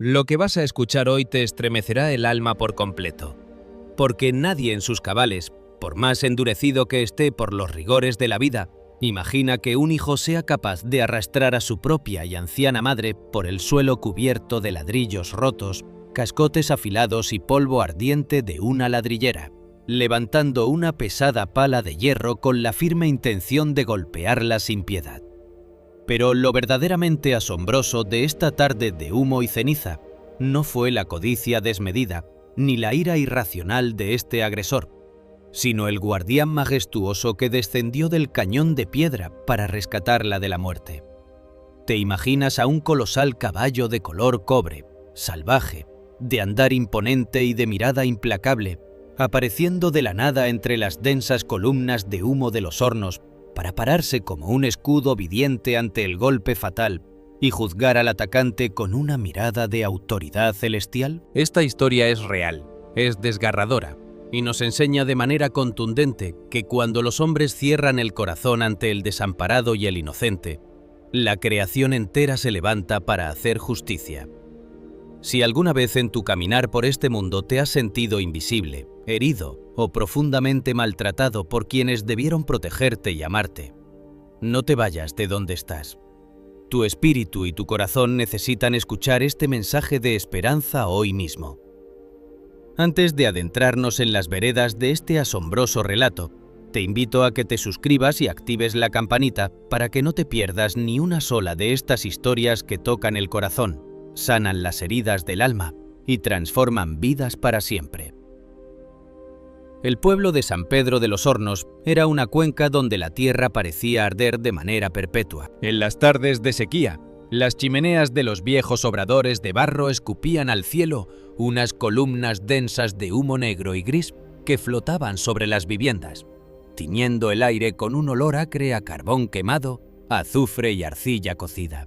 Lo que vas a escuchar hoy te estremecerá el alma por completo, porque nadie en sus cabales, por más endurecido que esté por los rigores de la vida, imagina que un hijo sea capaz de arrastrar a su propia y anciana madre por el suelo cubierto de ladrillos rotos, cascotes afilados y polvo ardiente de una ladrillera, levantando una pesada pala de hierro con la firme intención de golpearla sin piedad. Pero lo verdaderamente asombroso de esta tarde de humo y ceniza no fue la codicia desmedida ni la ira irracional de este agresor, sino el guardián majestuoso que descendió del cañón de piedra para rescatarla de la muerte. Te imaginas a un colosal caballo de color cobre, salvaje, de andar imponente y de mirada implacable, apareciendo de la nada entre las densas columnas de humo de los hornos para pararse como un escudo viviente ante el golpe fatal y juzgar al atacante con una mirada de autoridad celestial. Esta historia es real, es desgarradora, y nos enseña de manera contundente que cuando los hombres cierran el corazón ante el desamparado y el inocente, la creación entera se levanta para hacer justicia. Si alguna vez en tu caminar por este mundo te has sentido invisible, herido o profundamente maltratado por quienes debieron protegerte y amarte, no te vayas de donde estás. Tu espíritu y tu corazón necesitan escuchar este mensaje de esperanza hoy mismo. Antes de adentrarnos en las veredas de este asombroso relato, te invito a que te suscribas y actives la campanita para que no te pierdas ni una sola de estas historias que tocan el corazón, sanan las heridas del alma y transforman vidas para siempre. El pueblo de San Pedro de los Hornos era una cuenca donde la tierra parecía arder de manera perpetua. En las tardes de sequía, las chimeneas de los viejos obradores de barro escupían al cielo unas columnas densas de humo negro y gris que flotaban sobre las viviendas, tiñendo el aire con un olor acre a carbón quemado, azufre y arcilla cocida.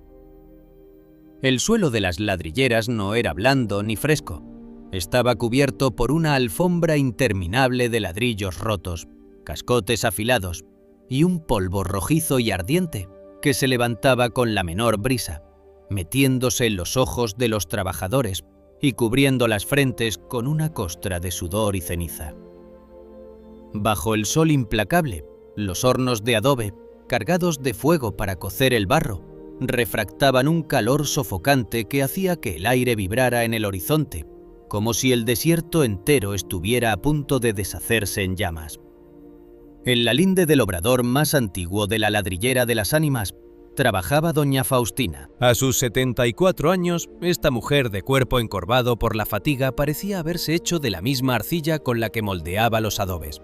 El suelo de las ladrilleras no era blando ni fresco. Estaba cubierto por una alfombra interminable de ladrillos rotos, cascotes afilados y un polvo rojizo y ardiente que se levantaba con la menor brisa, metiéndose en los ojos de los trabajadores y cubriendo las frentes con una costra de sudor y ceniza. Bajo el sol implacable, los hornos de adobe, cargados de fuego para cocer el barro, refractaban un calor sofocante que hacía que el aire vibrara en el horizonte, como si el desierto entero estuviera a punto de deshacerse en llamas. En la linde del obrador más antiguo de la ladrillera de las ánimas, trabajaba doña Faustina. A sus 74 años, esta mujer de cuerpo encorvado por la fatiga parecía haberse hecho de la misma arcilla con la que moldeaba los adobes.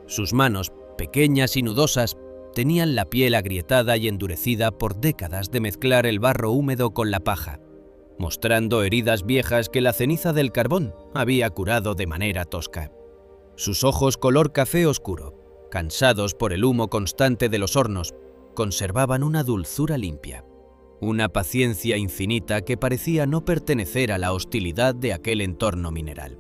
Sus manos, pequeñas y nudosas, tenían la piel agrietada y endurecida por décadas de mezclar el barro húmedo con la paja, mostrando heridas viejas que la ceniza del carbón había curado de manera tosca. Sus ojos color café oscuro, cansados por el humo constante de los hornos, conservaban una dulzura limpia, una paciencia infinita que parecía no pertenecer a la hostilidad de aquel entorno mineral.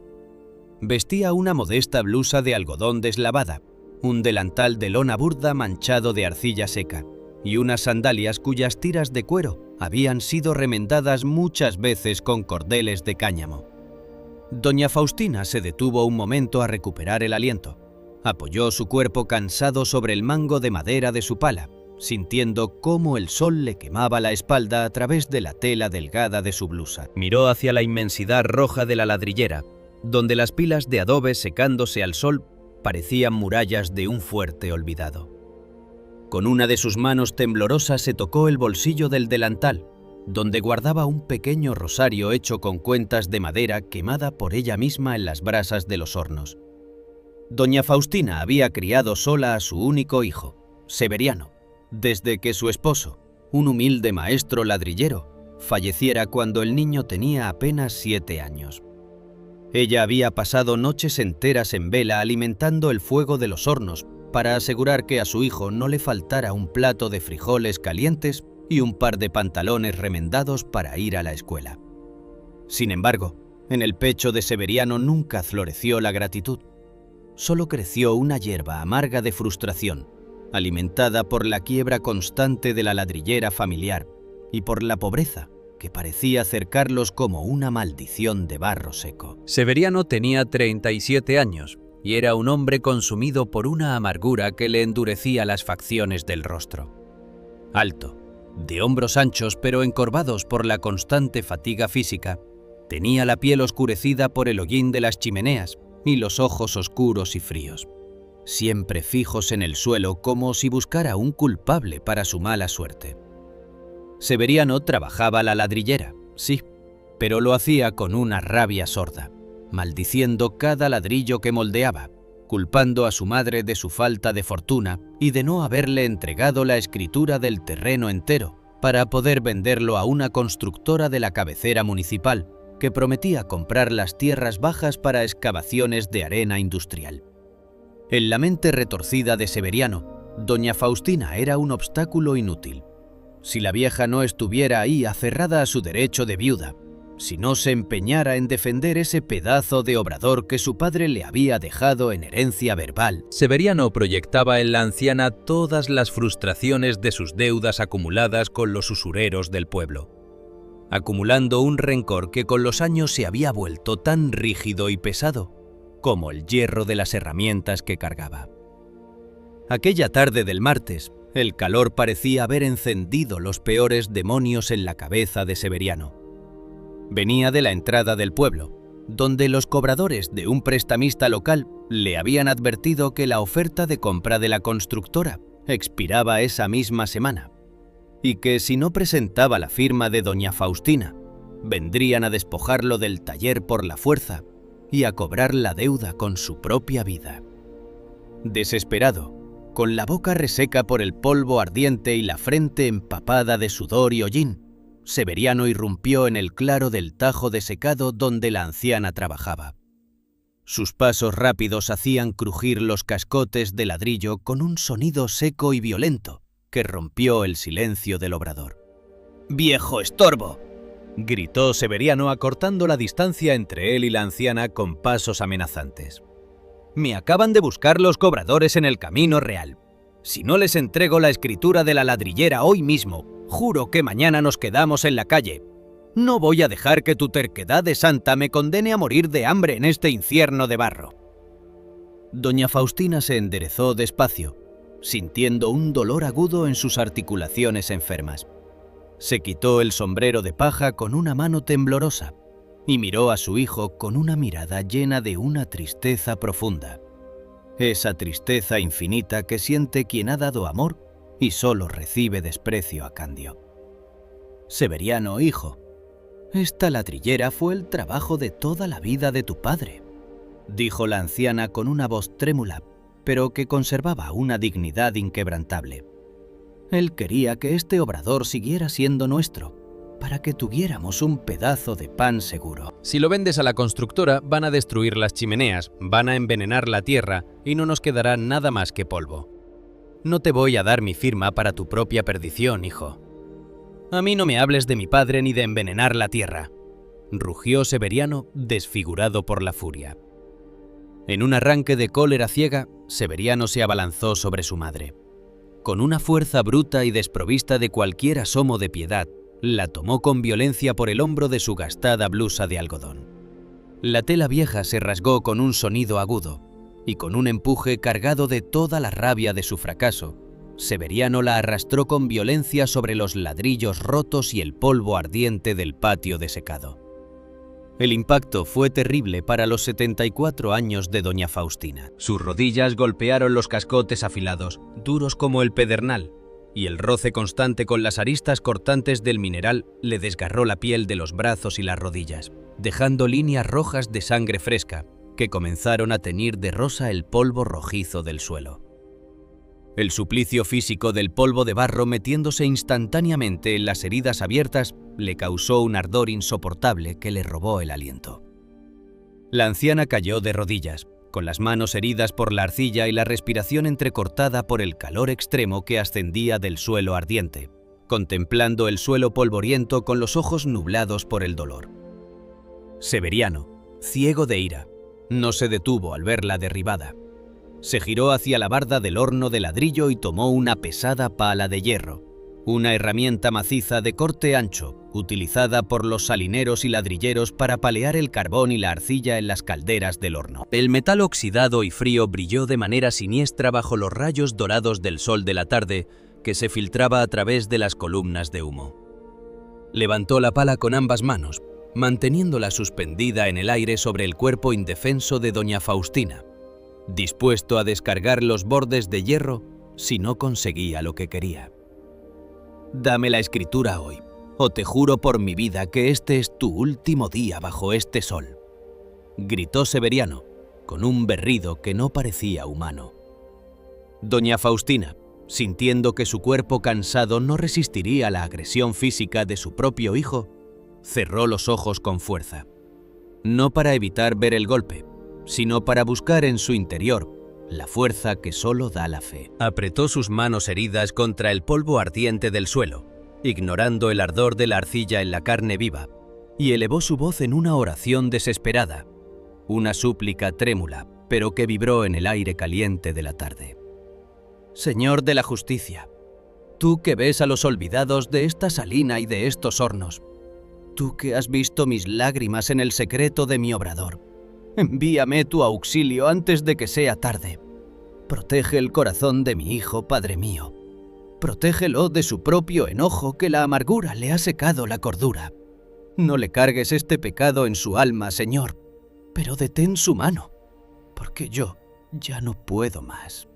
Vestía una modesta blusa de algodón deslavada, un delantal de lona burda manchado de arcilla seca y unas sandalias cuyas tiras de cuero habían sido remendadas muchas veces con cordeles de cáñamo. Doña Faustina se detuvo un momento a recuperar el aliento. Apoyó su cuerpo cansado sobre el mango de madera de su pala, sintiendo cómo el sol le quemaba la espalda a través de la tela delgada de su blusa. Miró hacia la inmensidad roja de la ladrillera, donde las pilas de adobe secándose al sol parecían murallas de un fuerte olvidado. Con una de sus manos temblorosas se tocó el bolsillo del delantal, donde guardaba un pequeño rosario hecho con cuentas de madera quemada por ella misma en las brasas de los hornos. Doña Faustina había criado sola a su único hijo, Severiano, desde que su esposo, un humilde maestro ladrillero, falleciera cuando el niño tenía apenas 7 años. Ella había pasado noches enteras en vela alimentando el fuego de los hornos para asegurar que a su hijo no le faltara un plato de frijoles calientes y un par de pantalones remendados para ir a la escuela. Sin embargo, en el pecho de Severiano nunca floreció la gratitud. Solo creció una hierba amarga de frustración, alimentada por la quiebra constante de la ladrillera familiar y por la pobreza que parecía cercarlos como una maldición de barro seco. Severiano tenía 37 años y era un hombre consumido por una amargura que le endurecía las facciones del rostro. Alto, de hombros anchos pero encorvados por la constante fatiga física, tenía la piel oscurecida por el hollín de las chimeneas y los ojos oscuros y fríos, siempre fijos en el suelo como si buscara un culpable para su mala suerte. Severiano trabajaba la ladrillera, sí, pero lo hacía con una rabia sorda, maldiciendo cada ladrillo que moldeaba, culpando a su madre de su falta de fortuna y de no haberle entregado la escritura del terreno entero para poder venderlo a una constructora de la cabecera municipal que prometía comprar las tierras bajas para excavaciones de arena industrial. En la mente retorcida de Severiano, doña Faustina era un obstáculo inútil. Si la vieja no estuviera ahí aferrada a su derecho de viuda, si no se empeñara en defender ese pedazo de obrador que su padre le había dejado en herencia verbal. Severiano proyectaba en la anciana todas las frustraciones de sus deudas acumuladas con los usureros del pueblo, acumulando un rencor que con los años se había vuelto tan rígido y pesado como el hierro de las herramientas que cargaba. Aquella tarde del martes, el calor parecía haber encendido los peores demonios en la cabeza de Severiano. Venía de la entrada del pueblo, donde los cobradores de un prestamista local le habían advertido que la oferta de compra de la constructora expiraba esa misma semana, y que si no presentaba la firma de doña Faustina, vendrían a despojarlo del taller por la fuerza y a cobrar la deuda con su propia vida. Desesperado, con la boca reseca por el polvo ardiente y la frente empapada de sudor y hollín, Severiano irrumpió en el claro del tajo desecado donde la anciana trabajaba. Sus pasos rápidos hacían crujir los cascotes de ladrillo con un sonido seco y violento que rompió el silencio del obrador. «¡Viejo estorbo!», gritó Severiano acortando la distancia entre él y la anciana con pasos amenazantes. «Me acaban de buscar los cobradores en el camino real. Si no les entrego la escritura de la ladrillera hoy mismo, juro que mañana nos quedamos en la calle. No voy a dejar que tu terquedad de santa me condene a morir de hambre en este infierno de barro». Doña Faustina se enderezó despacio, sintiendo un dolor agudo en sus articulaciones enfermas. Se quitó el sombrero de paja con una mano temblorosa y miró a su hijo con una mirada llena de una tristeza profunda. Esa tristeza infinita que siente quien ha dado amor y solo recibe desprecio a cambio. «Severiano, hijo, esta ladrillera fue el trabajo de toda la vida de tu padre», dijo la anciana con una voz trémula, pero que conservaba una dignidad inquebrantable. «Él quería que este obrador siguiera siendo nuestro, para que tuviéramos un pedazo de pan seguro». Si lo vendes a la constructora, van a destruir las chimeneas, van a envenenar la tierra y no nos quedará nada más que polvo. «No te voy a dar mi firma para tu propia perdición, hijo». «A mí no me hables de mi padre ni de envenenar la tierra», rugió Severiano, desfigurado por la furia. En un arranque de cólera ciega, Severiano se abalanzó sobre su madre. Con una fuerza bruta y desprovista de cualquier asomo de piedad, la tomó con violencia por el hombro de su gastada blusa de algodón. La tela vieja se rasgó con un sonido agudo, y con un empuje cargado de toda la rabia de su fracaso, Severiano la arrastró con violencia sobre los ladrillos rotos y el polvo ardiente del patio desecado. El impacto fue terrible para los 74 años de doña Faustina. Sus rodillas golpearon los cascotes afilados, duros como el pedernal, y el roce constante con las aristas cortantes del mineral le desgarró la piel de los brazos y las rodillas, dejando líneas rojas de sangre fresca que comenzaron a teñir de rosa el polvo rojizo del suelo. El suplicio físico del polvo de barro metiéndose instantáneamente en las heridas abiertas le causó un ardor insoportable que le robó el aliento. La anciana cayó de rodillas, con las manos heridas por la arcilla y la respiración entrecortada por el calor extremo que ascendía del suelo ardiente, contemplando el suelo polvoriento con los ojos nublados por el dolor. Severiano, ciego de ira, no se detuvo al verla derribada. Se giró hacia la barda del horno de ladrillo y tomó una pesada pala de hierro, una herramienta maciza de corte ancho, utilizada por los salineros y ladrilleros para palear el carbón y la arcilla en las calderas del horno. El metal oxidado y frío brilló de manera siniestra bajo los rayos dorados del sol de la tarde que se filtraba a través de las columnas de humo. Levantó la pala con ambas manos, manteniéndola suspendida en el aire sobre el cuerpo indefenso de doña Faustina, dispuesto a descargar los bordes de hierro si no conseguía lo que quería. «Dame la escritura hoy, o te juro por mi vida que este es tu último día bajo este sol», gritó Severiano, con un berrido que no parecía humano. Doña Faustina, sintiendo que su cuerpo cansado no resistiría la agresión física de su propio hijo, cerró los ojos con fuerza, no para evitar ver el golpe, sino para buscar en su interior la fuerza que solo da la fe. Apretó sus manos heridas contra el polvo ardiente del suelo, ignorando el ardor de la arcilla en la carne viva, y elevó su voz en una oración desesperada, una súplica trémula, pero que vibró en el aire caliente de la tarde. «Señor de la justicia, tú que ves a los olvidados de esta salina y de estos hornos, tú que has visto mis lágrimas en el secreto de mi obrador, envíame tu auxilio antes de que sea tarde. Protege el corazón de mi hijo, Padre mío. Protégelo de su propio enojo, que la amargura le ha secado la cordura. No le cargues este pecado en su alma, Señor, pero detén su mano, porque yo ya no puedo más».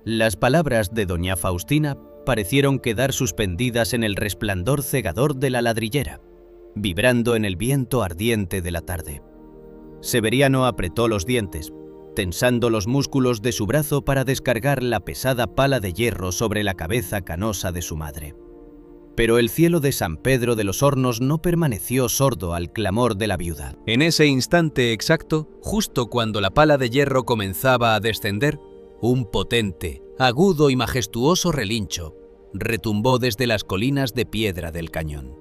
Las palabras de doña Faustina parecieron quedar suspendidas en el resplandor cegador de la ladrillera, vibrando en el viento ardiente de la tarde. Severiano apretó los dientes, tensando los músculos de su brazo para descargar la pesada pala de hierro sobre la cabeza canosa de su madre. Pero el cielo de San Pedro de los Hornos no permaneció sordo al clamor de la viuda. En ese instante exacto, justo cuando la pala de hierro comenzaba a descender, un potente, agudo y majestuoso relincho retumbó desde las colinas de piedra del cañón.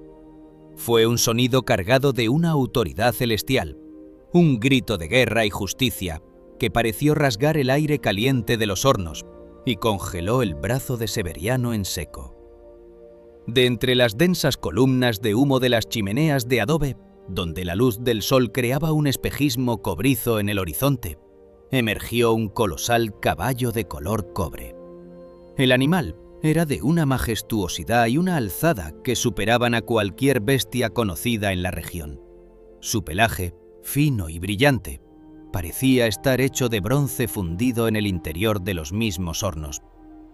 Fue un sonido cargado de una autoridad celestial, un grito de guerra y justicia que pareció rasgar el aire caliente de los hornos y congeló el brazo de Severiano en seco. De entre las densas columnas de humo de las chimeneas de adobe, donde la luz del sol creaba un espejismo cobrizo en el horizonte, emergió un colosal caballo de color cobre. El animal era de una majestuosidad y una alzada que superaban a cualquier bestia conocida en la región. Su pelaje, fino y brillante, parecía estar hecho de bronce fundido en el interior de los mismos hornos,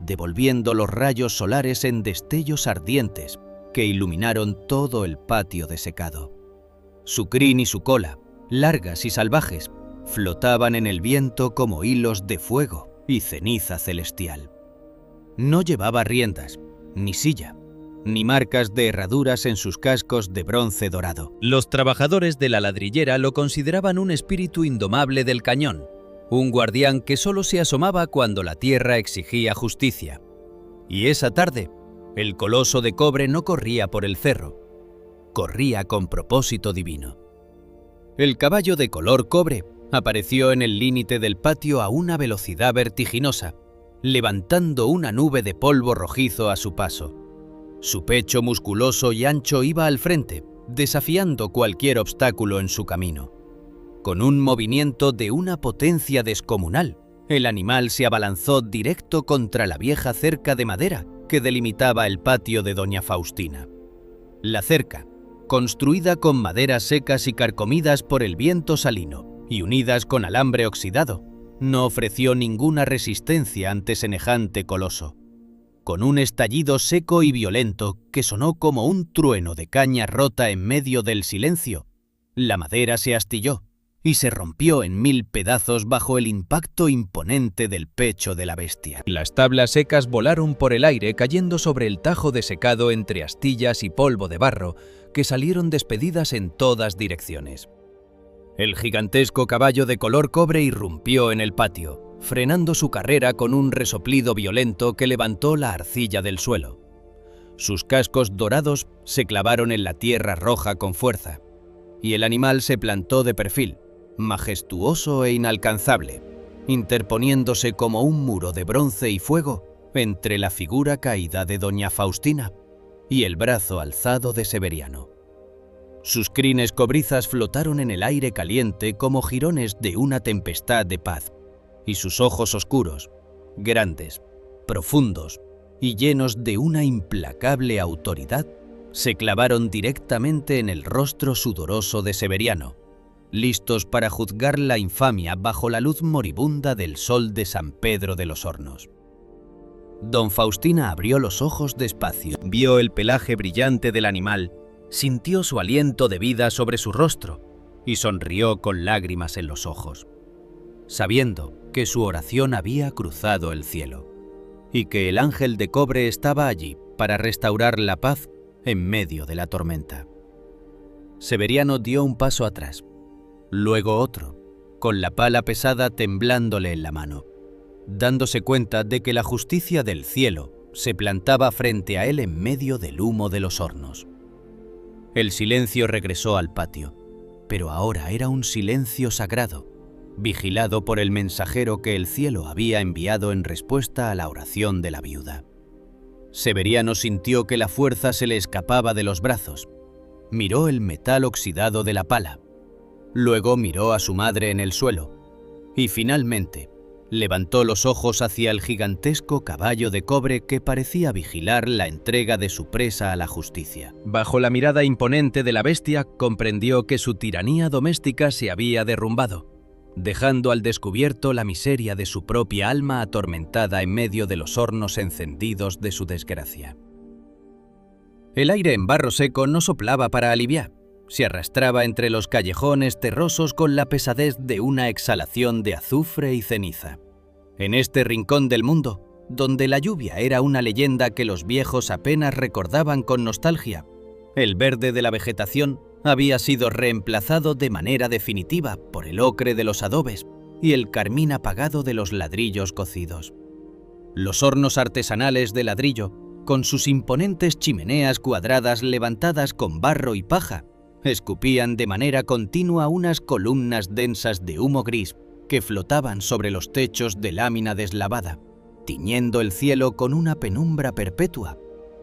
devolviendo los rayos solares en destellos ardientes que iluminaron todo el patio desecado. Su crin y su cola, largas y salvajes, flotaban en el viento como hilos de fuego y ceniza celestial. No llevaba riendas, ni silla, ni marcas de herraduras en sus cascos de bronce dorado. Los trabajadores de la ladrillera lo consideraban un espíritu indomable del cañón, un guardián que solo se asomaba cuando la tierra exigía justicia. Y esa tarde, el coloso de cobre no corría por el cerro, corría con propósito divino. El caballo de color cobre apareció en el límite del patio a una velocidad vertiginosa, levantando una nube de polvo rojizo a su paso. Su pecho musculoso y ancho iba al frente, desafiando cualquier obstáculo en su camino. Con un movimiento de una potencia descomunal, el animal se abalanzó directo contra la vieja cerca de madera que delimitaba el patio de doña Faustina. La cerca, construida con maderas secas y carcomidas por el viento salino y unidas con alambre oxidado, no ofreció ninguna resistencia ante semejante coloso. Con un estallido seco y violento que sonó como un trueno de caña rota en medio del silencio, la madera se astilló y se rompió en 1000 pedazos bajo el impacto imponente del pecho de la bestia. Las tablas secas volaron por el aire cayendo sobre el tajo desecado entre astillas y polvo de barro que salieron despedidas en todas direcciones. El gigantesco caballo de color cobre irrumpió en el patio, frenando su carrera con un resoplido violento que levantó la arcilla del suelo. Sus cascos dorados se clavaron en la tierra roja con fuerza, y el animal se plantó de perfil, majestuoso e inalcanzable, interponiéndose como un muro de bronce y fuego entre la figura caída de doña Faustina y el brazo alzado de Severiano. Sus crines cobrizas flotaron en el aire caliente como jirones de una tempestad de paz, y sus ojos oscuros, grandes, profundos y llenos de una implacable autoridad, se clavaron directamente en el rostro sudoroso de Severiano, listos para juzgar la infamia bajo la luz moribunda del sol de San Pedro de los Hornos. Don Faustina abrió los ojos despacio, Vio el pelaje brillante del animal, sintió su aliento de vida sobre su rostro y sonrió con lágrimas en los ojos, sabiendo que su oración había cruzado el cielo y que el ángel de cobre estaba allí para restaurar la paz en medio de la tormenta. Severiano dio un paso atrás, luego otro, con la pala pesada temblándole en la mano, dándose cuenta de que la justicia del cielo se plantaba frente a él en medio del humo de los hornos. El silencio regresó al patio, pero ahora era un silencio sagrado, vigilado por el mensajero que el cielo había enviado en respuesta a la oración de la viuda. Severiano sintió que la fuerza se le escapaba de los brazos. Miró el metal oxidado de la pala. Luego miró a su madre en el suelo. Y finalmente, levantó los ojos hacia el gigantesco caballo de cobre que parecía vigilar la entrega de su presa a la justicia. Bajo la mirada imponente de la bestia, comprendió que su tiranía doméstica se había derrumbado, dejando al descubierto la miseria de su propia alma atormentada en medio de los hornos encendidos de su desgracia. El aire en Barro Seco no soplaba para aliviar, se arrastraba entre los callejones terrosos con la pesadez de una exhalación de azufre y ceniza. En este rincón del mundo, donde la lluvia era una leyenda que los viejos apenas recordaban con nostalgia, el verde de la vegetación había sido reemplazado de manera definitiva por el ocre de los adobes y el carmín apagado de los ladrillos cocidos. Los hornos artesanales de ladrillo, con sus imponentes chimeneas cuadradas levantadas con barro y paja, escupían de manera continua unas columnas densas de humo gris que flotaban sobre los techos de lámina deslavada, tiñendo el cielo con una penumbra perpetua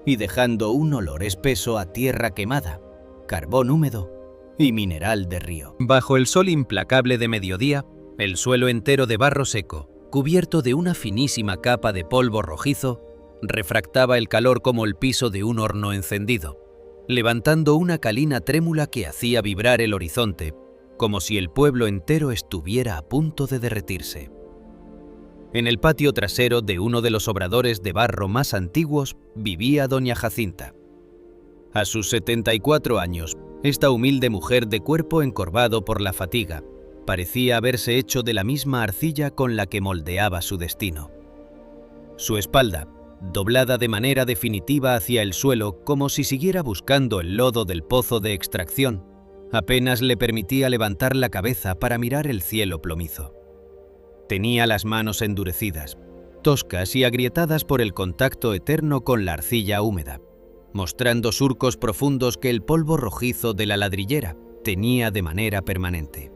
y dejando un olor espeso a tierra quemada, carbón húmedo y mineral de río. Bajo el sol implacable de mediodía, el suelo entero de barro seco, cubierto de una finísima capa de polvo rojizo, refractaba el calor como el piso de un horno encendido, levantando una calina trémula que hacía vibrar el horizonte, como si el pueblo entero estuviera a punto de derretirse. En el patio trasero de uno de los obradores de barro más antiguos vivía doña Jacinta. A sus 74 años, esta humilde mujer de cuerpo encorvado por la fatiga parecía haberse hecho de la misma arcilla con la que moldeaba su destino. Su espalda, doblada de manera definitiva hacia el suelo como si siguiera buscando el lodo del pozo de extracción, apenas le permitía levantar la cabeza para mirar el cielo plomizo. Tenía las manos endurecidas, toscas y agrietadas por el contacto eterno con la arcilla húmeda, mostrando surcos profundos que el polvo rojizo de la ladrillera tenía de manera permanente.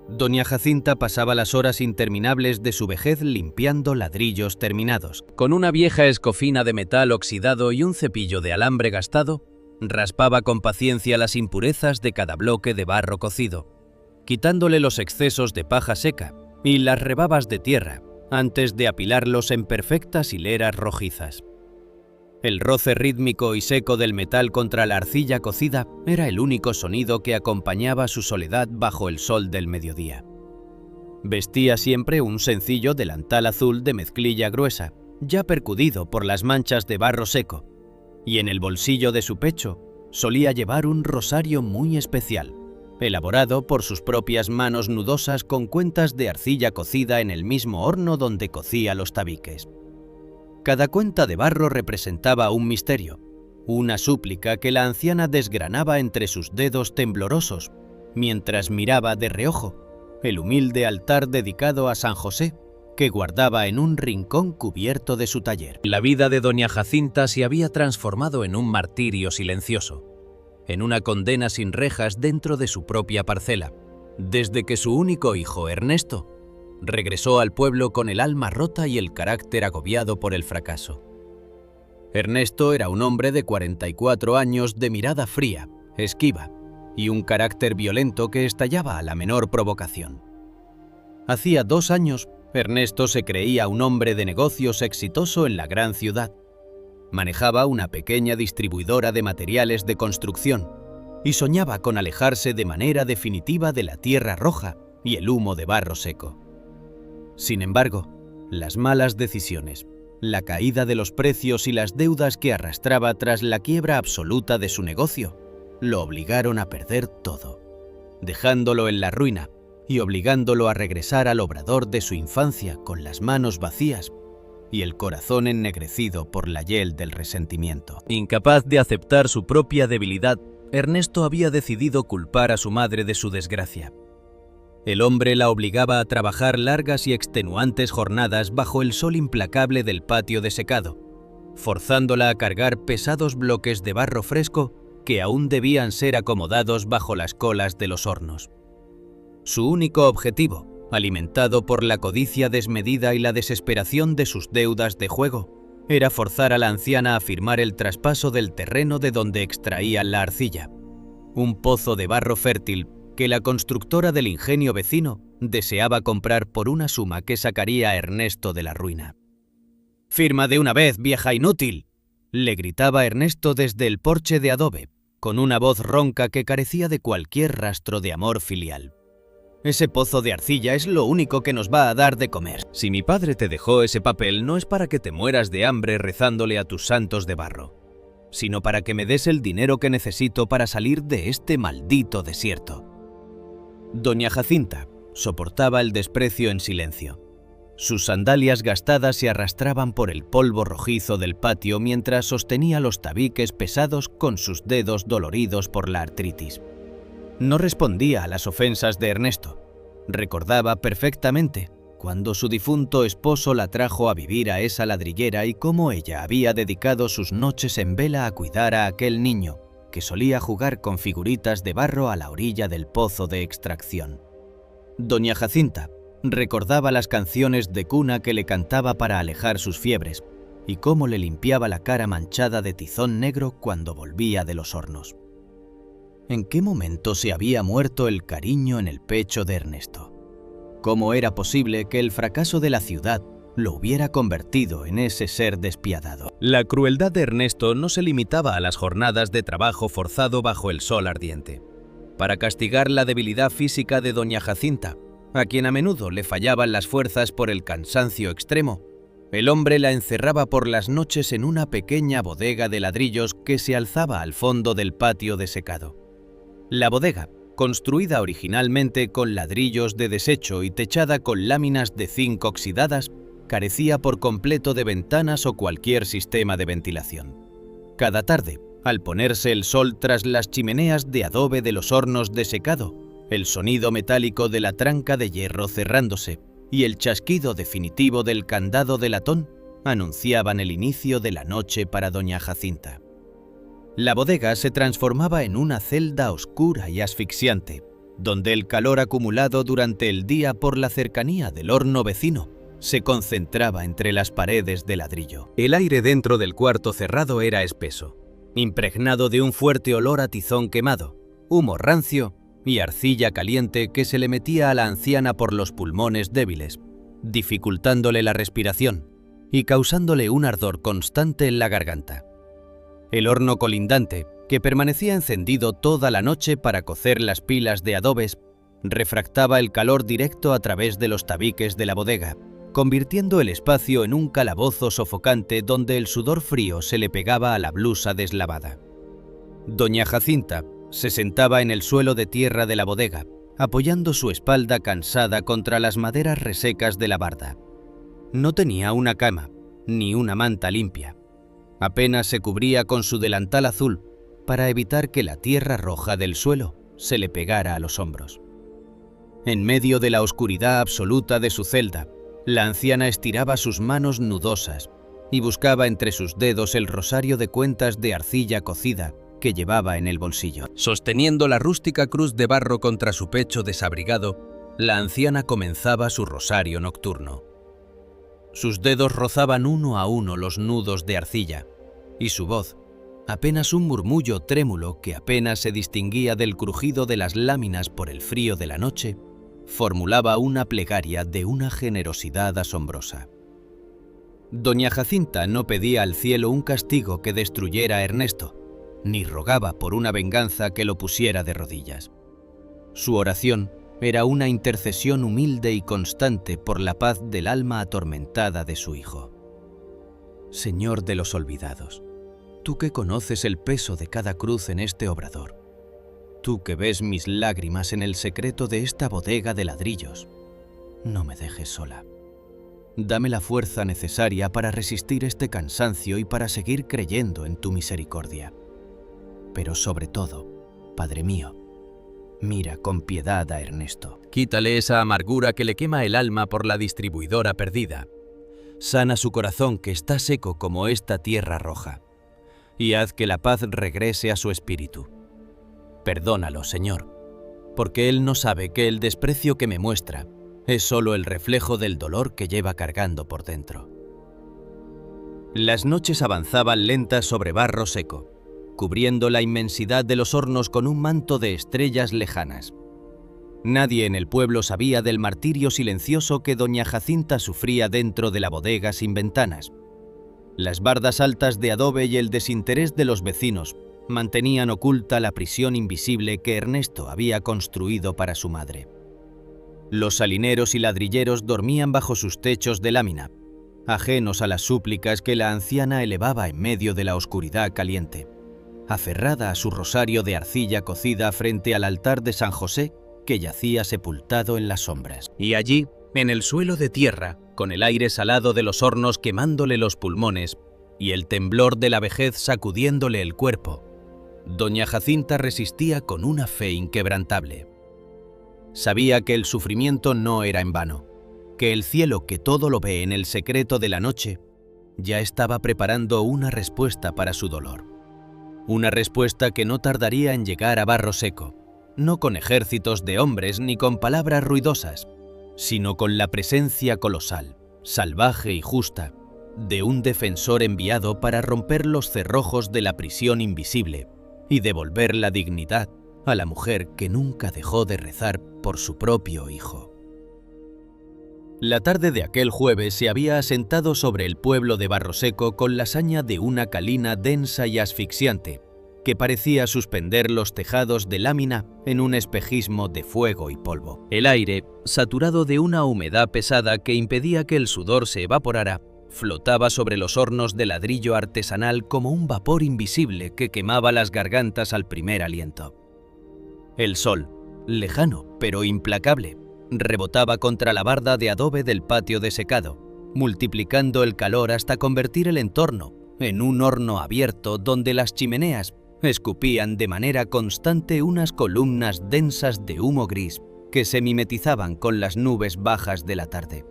Doña Jacinta pasaba las horas interminables de su vejez limpiando ladrillos terminados. Con una vieja escofina de metal oxidado y un cepillo de alambre gastado, raspaba con paciencia las impurezas de cada bloque de barro cocido, quitándole los excesos de paja seca y las rebabas de tierra antes de apilarlos en perfectas hileras rojizas. El roce rítmico y seco del metal contra la arcilla cocida era el único sonido que acompañaba su soledad bajo el sol del mediodía. Vestía siempre un sencillo delantal azul de mezclilla gruesa, ya percudido por las manchas de barro seco, y en el bolsillo de su pecho solía llevar un rosario muy especial, elaborado por sus propias manos nudosas con cuentas de arcilla cocida en el mismo horno donde cocía los tabiques. Cada cuenta de barro representaba un misterio, una súplica que la anciana desgranaba entre sus dedos temblorosos, mientras miraba de reojo el humilde altar dedicado a San José, que guardaba en un rincón cubierto de su taller. La vida de doña Jacinta se había transformado en un martirio silencioso, en una condena sin rejas dentro de su propia parcela, desde que su único hijo, Ernesto, regresó al pueblo con el alma rota y el carácter agobiado por el fracaso. Ernesto era un hombre de 44 años de mirada fría, esquiva y un carácter violento que estallaba a la menor provocación. Hacía 2 años, Ernesto se creía un hombre de negocios exitoso en la gran ciudad. Manejaba una pequeña distribuidora de materiales de construcción y soñaba con alejarse de manera definitiva de la tierra roja y el humo de barro seco. Sin embargo, las malas decisiones, la caída de los precios y las deudas que arrastraba tras la quiebra absoluta de su negocio lo obligaron a perder todo, dejándolo en la ruina y obligándolo a regresar al obrador de su infancia con las manos vacías y el corazón ennegrecido por la hiel del resentimiento. Incapaz de aceptar su propia debilidad, Ernesto había decidido culpar a su madre de su desgracia. El hombre la obligaba a trabajar largas y extenuantes jornadas bajo el sol implacable del patio de secado, forzándola a cargar pesados bloques de barro fresco que aún debían ser acomodados bajo las colas de los hornos. Su único objetivo, alimentado por la codicia desmedida y la desesperación de sus deudas de juego, era forzar a la anciana a firmar el traspaso del terreno de donde extraían la arcilla, un pozo de barro fértil que la constructora del ingenio vecino deseaba comprar por una suma que sacaría a Ernesto de la ruina. «¡Firma de una vez, vieja inútil!», le gritaba Ernesto desde el porche de adobe, con una voz ronca que carecía de cualquier rastro de amor filial. «Ese pozo de arcilla es lo único que nos va a dar de comer. Si mi padre te dejó ese papel no es para que te mueras de hambre rezándole a tus santos de barro, sino para que me des el dinero que necesito para salir de este maldito desierto». Doña Jacinta soportaba el desprecio en silencio. Sus sandalias gastadas se arrastraban por el polvo rojizo del patio mientras sostenía los tabiques pesados con sus dedos doloridos por la artritis. No respondía a las ofensas de Ernesto. Recordaba perfectamente cuando su difunto esposo la trajo a vivir a esa ladrillera y cómo ella había dedicado sus noches en vela a cuidar a aquel niño que solía jugar con figuritas de barro a la orilla del pozo de extracción. Doña Jacinta recordaba las canciones de cuna que le cantaba para alejar sus fiebres y cómo le limpiaba la cara manchada de tizón negro cuando volvía de los hornos. ¿En qué momento se había muerto el cariño en el pecho de Ernesto? ¿Cómo era posible que el fracaso de la ciudad lo hubiera convertido en ese ser despiadado? La crueldad de Ernesto no se limitaba a las jornadas de trabajo forzado bajo el sol ardiente. Para castigar la debilidad física de doña Jacinta, a quien a menudo le fallaban las fuerzas por el cansancio extremo, el hombre la encerraba por las noches en una pequeña bodega de ladrillos que se alzaba al fondo del patio de secado. La bodega, construida originalmente con ladrillos de desecho y techada con láminas de zinc oxidadas, carecía por completo de ventanas o cualquier sistema de ventilación. Cada tarde, al ponerse el sol tras las chimeneas de adobe de los hornos de secado, el sonido metálico de la tranca de hierro cerrándose y el chasquido definitivo del candado de latón anunciaban el inicio de la noche para doña Jacinta. La bodega se transformaba en una celda oscura y asfixiante, donde el calor acumulado durante el día por la cercanía del horno vecino se concentraba entre las paredes de ladrillo. El aire dentro del cuarto cerrado era espeso, impregnado de un fuerte olor a tizón quemado, humo rancio y arcilla caliente que se le metía a la anciana por los pulmones débiles, dificultándole la respiración y causándole un ardor constante en la garganta. El horno colindante, que permanecía encendido toda la noche para cocer las pilas de adobes, refractaba el calor directo a través de los tabiques de la bodega, convirtiendo el espacio en un calabozo sofocante donde el sudor frío se le pegaba a la blusa deslavada. Doña Jacinta se sentaba en el suelo de tierra de la bodega, apoyando su espalda cansada contra las maderas resecas de la barda. No tenía una cama, ni una manta limpia. Apenas se cubría con su delantal azul para evitar que la tierra roja del suelo se le pegara a los hombros. En medio de la oscuridad absoluta de su celda, la anciana estiraba sus manos nudosas y buscaba entre sus dedos el rosario de cuentas de arcilla cocida que llevaba en el bolsillo. Sosteniendo la rústica cruz de barro contra su pecho desabrigado, la anciana comenzaba su rosario nocturno. Sus dedos rozaban uno a uno los nudos de arcilla, y su voz, apenas un murmullo trémulo que apenas se distinguía del crujido de las láminas por el frío de la noche, formulaba una plegaria de una generosidad asombrosa. Doña Jacinta no pedía al cielo un castigo que destruyera a Ernesto, ni rogaba por una venganza que lo pusiera de rodillas. Su oración era una intercesión humilde y constante por la paz del alma atormentada de su hijo. Señor de los olvidados, tú que conoces el peso de cada cruz en este obrador, tú que ves mis lágrimas en el secreto de esta bodega de ladrillos, no me dejes sola. Dame la fuerza necesaria para resistir este cansancio y para seguir creyendo en tu misericordia. Pero sobre todo, Padre mío, mira con piedad a Ernesto. Quítale esa amargura que le quema el alma por la distribuidora perdida. Sana su corazón que está seco como esta tierra roja, y haz que la paz regrese a su espíritu. Perdónalo, Señor, porque él no sabe que el desprecio que me muestra es solo el reflejo del dolor que lleva cargando por dentro. Las noches avanzaban lentas sobre barro seco, cubriendo la inmensidad de los hornos con un manto de estrellas lejanas. Nadie en el pueblo sabía del martirio silencioso que doña Jacinta sufría dentro de la bodega sin ventanas. Las bardas altas de adobe y el desinterés de los vecinos mantenían oculta la prisión invisible que Ernesto había construido para su madre. Los salineros y ladrilleros dormían bajo sus techos de lámina, ajenos a las súplicas que la anciana elevaba en medio de la oscuridad caliente, aferrada a su rosario de arcilla cocida frente al altar de San José que yacía sepultado en las sombras. Y allí, en el suelo de tierra, con el aire salado de los hornos quemándole los pulmones y el temblor de la vejez sacudiéndole el cuerpo, doña Jacinta resistía con una fe inquebrantable. Sabía que el sufrimiento no era en vano, que el cielo que todo lo ve en el secreto de la noche ya estaba preparando una respuesta para su dolor. Una respuesta que no tardaría en llegar a Barro Seco, no con ejércitos de hombres ni con palabras ruidosas, sino con la presencia colosal, salvaje y justa, de un defensor enviado para romper los cerrojos de la prisión invisible y devolver la dignidad a la mujer que nunca dejó de rezar por su propio hijo. La tarde de aquel jueves se había asentado sobre el pueblo de Barro Seco con la saña de una calina densa y asfixiante, que parecía suspender los tejados de lámina en un espejismo de fuego y polvo. El aire, saturado de una humedad pesada que impedía que el sudor se evaporara, flotaba sobre los hornos de ladrillo artesanal como un vapor invisible que quemaba las gargantas al primer aliento. El sol, lejano pero implacable, rebotaba contra la barda de adobe del patio desecado, multiplicando el calor hasta convertir el entorno en un horno abierto donde las chimeneas escupían de manera constante unas columnas densas de humo gris que se mimetizaban con las nubes bajas de la tarde.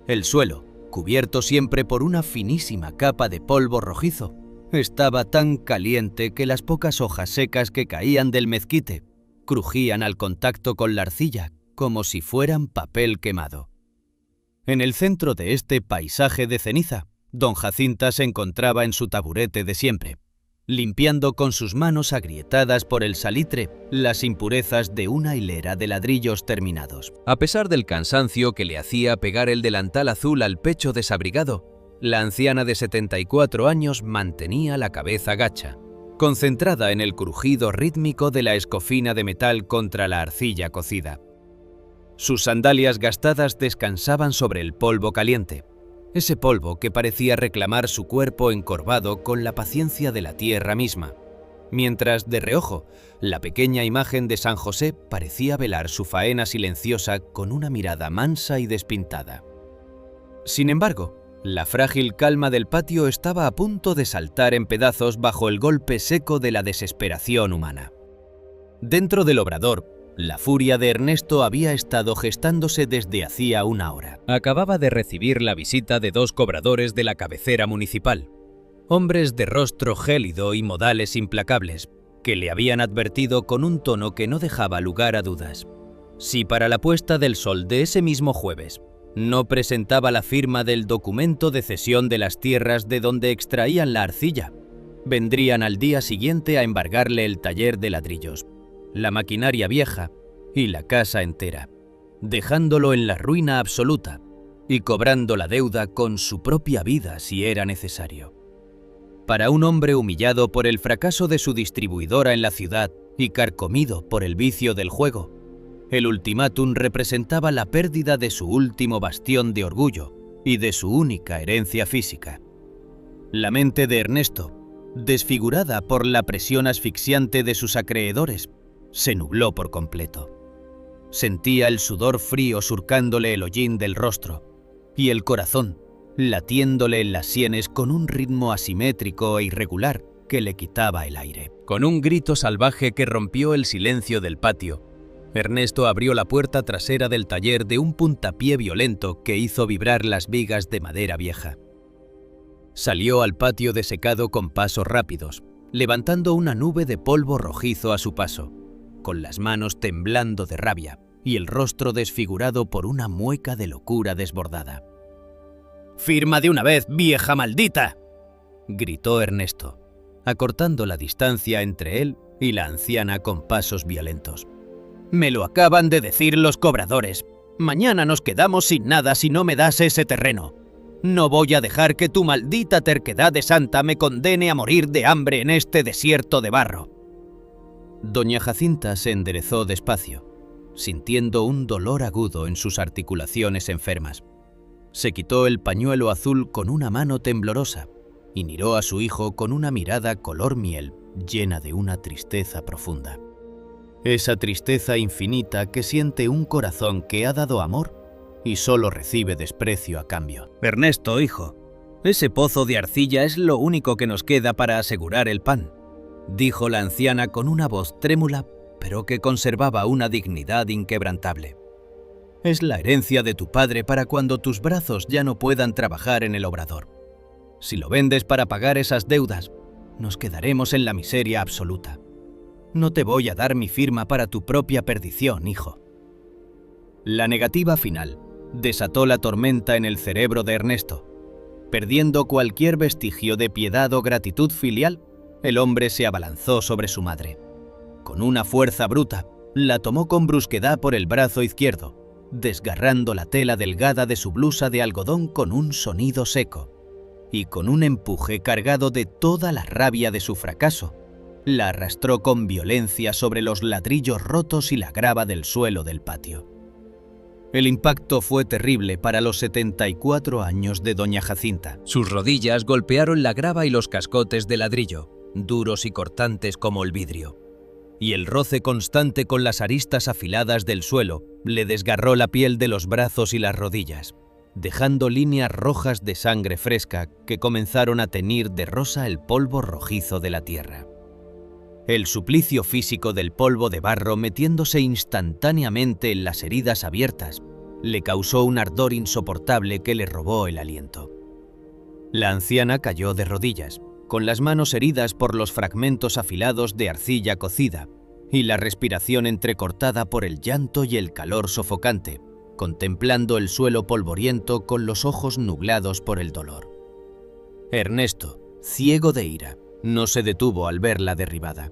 El suelo, cubierto siempre por una finísima capa de polvo rojizo, estaba tan caliente que las pocas hojas secas que caían del mezquite crujían al contacto con la arcilla como si fueran papel quemado. En el centro de este paisaje de ceniza, don Jacinta se encontraba en su taburete de siempre, limpiando con sus manos agrietadas por el salitre las impurezas de una hilera de ladrillos terminados. A pesar del cansancio que le hacía pegar el delantal azul al pecho desabrigado, la anciana de 74 años mantenía la cabeza gacha, concentrada en el crujido rítmico de la escofina de metal contra la arcilla cocida. Sus sandalias gastadas descansaban sobre el polvo caliente, ese polvo que parecía reclamar su cuerpo encorvado con la paciencia de la tierra misma, mientras de reojo la pequeña imagen de San José parecía velar su faena silenciosa con una mirada mansa y despintada. Sin embargo, la frágil calma del patio estaba a punto de saltar en pedazos bajo el golpe seco de la desesperación humana. Dentro del obrador, la furia de Ernesto había estado gestándose desde hacía una hora. Acababa de recibir la visita de 2 cobradores de la cabecera municipal, hombres de rostro gélido y modales implacables, que le habían advertido con un tono que no dejaba lugar a dudas. Si para la puesta del sol de ese mismo jueves no presentaba la firma del documento de cesión de las tierras de donde extraían la arcilla, vendrían al día siguiente a embargarle el taller de ladrillos, la maquinaria vieja y la casa entera, dejándolo en la ruina absoluta y cobrando la deuda con su propia vida si era necesario. Para un hombre humillado por el fracaso de su distribuidora en la ciudad y carcomido por el vicio del juego, el ultimátum representaba la pérdida de su último bastión de orgullo y de su única herencia física. La mente de Ernesto, desfigurada por la presión asfixiante de sus acreedores, se nubló por completo. Sentía el sudor frío surcándole el hollín del rostro y el corazón latiéndole en las sienes con un ritmo asimétrico e irregular que le quitaba el aire. Con un grito salvaje que rompió el silencio del patio, Ernesto abrió la puerta trasera del taller de un puntapié violento que hizo vibrar las vigas de madera vieja. Salió al patio desecado con pasos rápidos, levantando una nube de polvo rojizo a su paso, con las manos temblando de rabia y el rostro desfigurado por una mueca de locura desbordada. «¡Firma de una vez, vieja maldita!», gritó Ernesto, acortando la distancia entre él y la anciana con pasos violentos. «Me lo acaban de decir los cobradores. Mañana nos quedamos sin nada si no me das ese terreno. No voy a dejar que tu maldita terquedad de santa me condene a morir de hambre en este desierto de barro». Doña Jacinta se enderezó despacio, sintiendo un dolor agudo en sus articulaciones enfermas. Se quitó el pañuelo azul con una mano temblorosa y miró a su hijo con una mirada color miel llena de una tristeza profunda. Esa tristeza infinita que siente un corazón que ha dado amor y solo recibe desprecio a cambio. «Ernesto, hijo, ese pozo de arcilla es lo único que nos queda para asegurar el pan», dijo la anciana con una voz trémula, pero que conservaba una dignidad inquebrantable. «Es la herencia de tu padre para cuando tus brazos ya no puedan trabajar en el obrador. Si lo vendes para pagar esas deudas, nos quedaremos en la miseria absoluta. No te voy a dar mi firma para tu propia perdición, hijo». La negativa final desató la tormenta en el cerebro de Ernesto. Perdiendo cualquier vestigio de piedad o gratitud filial, el hombre se abalanzó sobre su madre. Con una fuerza bruta, la tomó con brusquedad por el brazo izquierdo, desgarrando la tela delgada de su blusa de algodón con un sonido seco, y con un empuje cargado de toda la rabia de su fracaso, la arrastró con violencia sobre los ladrillos rotos y la grava del suelo del patio. El impacto fue terrible para los 74 años de doña Jacinta. Sus rodillas golpearon la grava y los cascotes de ladrillo, duros y cortantes como el vidrio, y el roce constante con las aristas afiladas del suelo le desgarró la piel de los brazos y las rodillas, dejando líneas rojas de sangre fresca que comenzaron a teñir de rosa el polvo rojizo de la tierra. El suplicio físico del polvo de barro metiéndose instantáneamente en las heridas abiertas le causó un ardor insoportable que le robó el aliento. La anciana cayó de rodillas, con las manos heridas por los fragmentos afilados de arcilla cocida y la respiración entrecortada por el llanto y el calor sofocante, contemplando el suelo polvoriento con los ojos nublados por el dolor. Ernesto, ciego de ira, no se detuvo al verla derribada.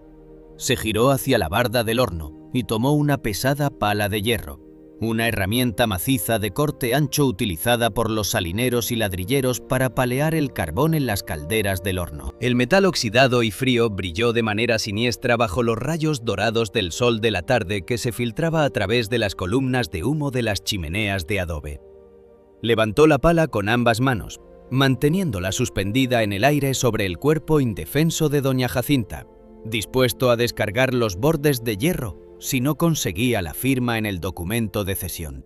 Se giró hacia la barda del horno y tomó una pesada pala de hierro, una herramienta maciza de corte ancho utilizada por los salineros y ladrilleros para palear el carbón en las calderas del horno. El metal oxidado y frío brilló de manera siniestra bajo los rayos dorados del sol de la tarde que se filtraba a través de las columnas de humo de las chimeneas de adobe. Levantó la pala con ambas manos, manteniéndola suspendida en el aire sobre el cuerpo indefenso de doña Jacinta, dispuesto a descargar los bordes de hierro si no conseguía la firma en el documento de cesión.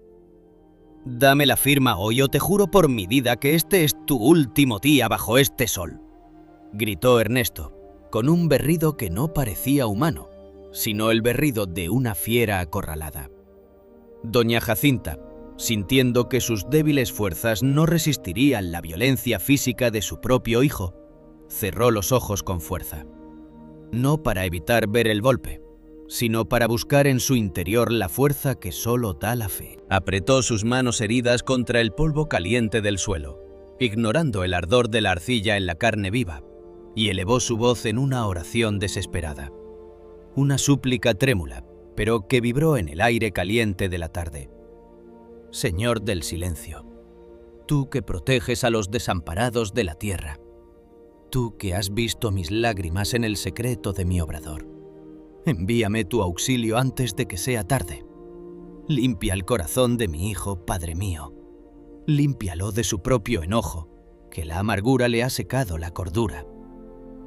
«Dame la firma hoy o te juro por mi vida que este es tu último día bajo este sol», gritó Ernesto, con un berrido que no parecía humano, sino el berrido de una fiera acorralada. Doña Jacinta, sintiendo que sus débiles fuerzas no resistirían la violencia física de su propio hijo, cerró los ojos con fuerza. No para evitar ver el golpe, sino para buscar en su interior la fuerza que solo da la fe. Apretó sus manos heridas contra el polvo caliente del suelo, ignorando el ardor de la arcilla en la carne viva, y elevó su voz en una oración desesperada. Una súplica trémula, pero que vibró en el aire caliente de la tarde. Señor del silencio, tú que proteges a los desamparados de la tierra, tú que has visto mis lágrimas en el secreto de mi obrador, envíame tu auxilio antes de que sea tarde. Limpia el corazón de mi hijo, Padre mío. Límpialo de su propio enojo, que la amargura le ha secado la cordura.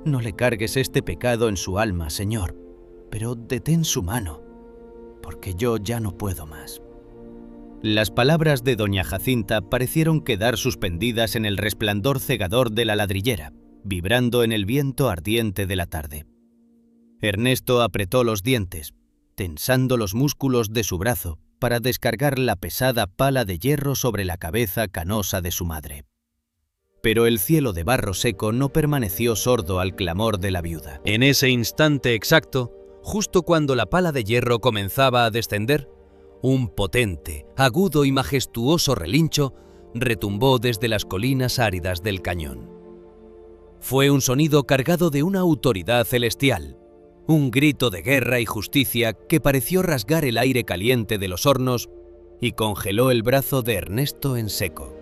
No le cargues este pecado en su alma, Señor, pero detén su mano, porque yo ya no puedo más. Las palabras de doña Jacinta parecieron quedar suspendidas en el resplandor cegador de la ladrillera, vibrando en el viento ardiente de la tarde. Ernesto apretó los dientes, tensando los músculos de su brazo para descargar la pesada pala de hierro sobre la cabeza canosa de su madre. Pero el cielo de barro seco no permaneció sordo al clamor de la viuda. En ese instante exacto, justo cuando la pala de hierro comenzaba a descender, un potente, agudo y majestuoso relincho retumbó desde las colinas áridas del cañón. Fue un sonido cargado de una autoridad celestial, un grito de guerra y justicia que pareció rasgar el aire caliente de los hornos y congeló el brazo de Ernesto en seco.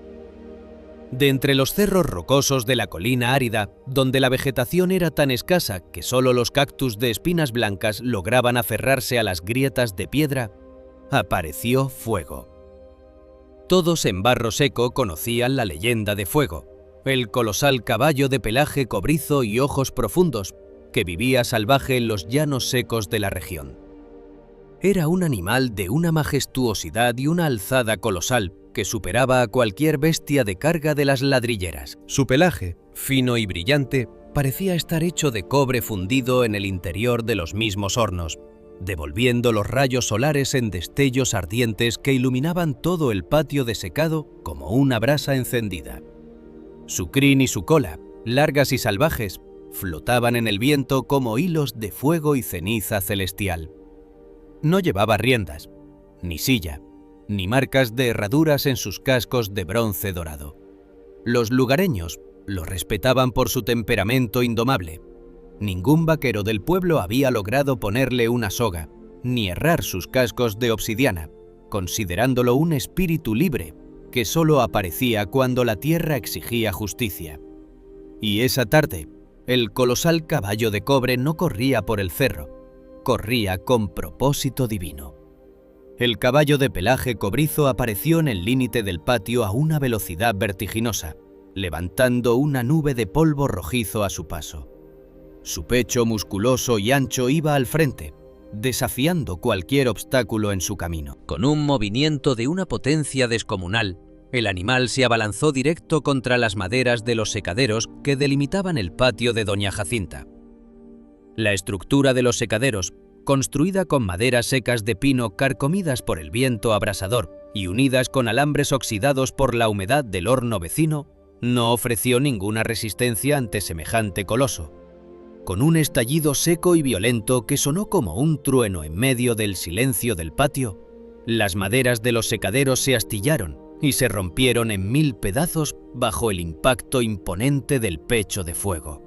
De entre los cerros rocosos de la colina árida, donde la vegetación era tan escasa que solo los cactus de espinas blancas lograban aferrarse a las grietas de piedra, apareció Fuego. Todos en Barro Seco conocían la leyenda de Fuego, el colosal caballo de pelaje cobrizo y ojos profundos, que vivía salvaje en los llanos secos de la región. Era un animal de una majestuosidad y una alzada colosal que superaba a cualquier bestia de carga de las ladrilleras. Su pelaje, fino y brillante, parecía estar hecho de cobre fundido en el interior de los mismos hornos, devolviendo los rayos solares en destellos ardientes que iluminaban todo el patio desecado como una brasa encendida. Su crin y su cola, largas y salvajes, flotaban en el viento como hilos de fuego y ceniza celestial. No llevaba riendas, ni silla, ni marcas de herraduras en sus cascos de bronce dorado. Los lugareños lo respetaban por su temperamento indomable. Ningún vaquero del pueblo había logrado ponerle una soga, ni herrar sus cascos de obsidiana, considerándolo un espíritu libre que solo aparecía cuando la tierra exigía justicia. Y esa tarde, el colosal caballo de cobre no corría por el cerro, corría con propósito divino. El caballo de pelaje cobrizo apareció en el límite del patio a una velocidad vertiginosa, levantando una nube de polvo rojizo a su paso. Su pecho musculoso y ancho iba al frente, desafiando cualquier obstáculo en su camino. Con un movimiento de una potencia descomunal, el animal se abalanzó directo contra las maderas de los secaderos que delimitaban el patio de doña Jacinta. La estructura de los secaderos, construida con maderas secas de pino carcomidas por el viento abrasador y unidas con alambres oxidados por la humedad del horno vecino, no ofreció ninguna resistencia ante semejante coloso. Con un estallido seco y violento que sonó como un trueno en medio del silencio del patio, las maderas de los secaderos se astillaron y se rompieron en 1000 pedazos bajo el impacto imponente del pecho de fuego.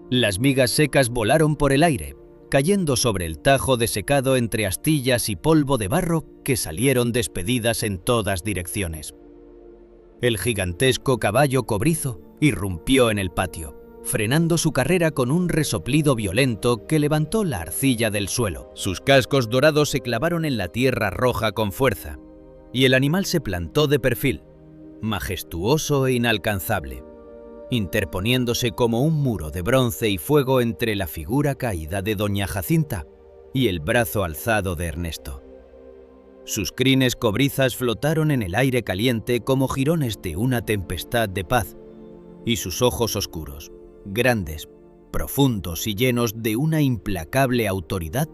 Las migas secas volaron por el aire, cayendo sobre el tajo desecado entre astillas y polvo de barro que salieron despedidas en todas direcciones. El gigantesco caballo cobrizo irrumpió en el patio, frenando su carrera con un resoplido violento que levantó la arcilla del suelo. Sus cascos dorados se clavaron en la tierra roja con fuerza, y el animal se plantó de perfil, majestuoso e inalcanzable, interponiéndose como un muro de bronce y fuego entre la figura caída de doña Jacinta y el brazo alzado de Ernesto. Sus crines cobrizas flotaron en el aire caliente como jirones de una tempestad de paz, y sus ojos oscuros, grandes, profundos y llenos de una implacable autoridad,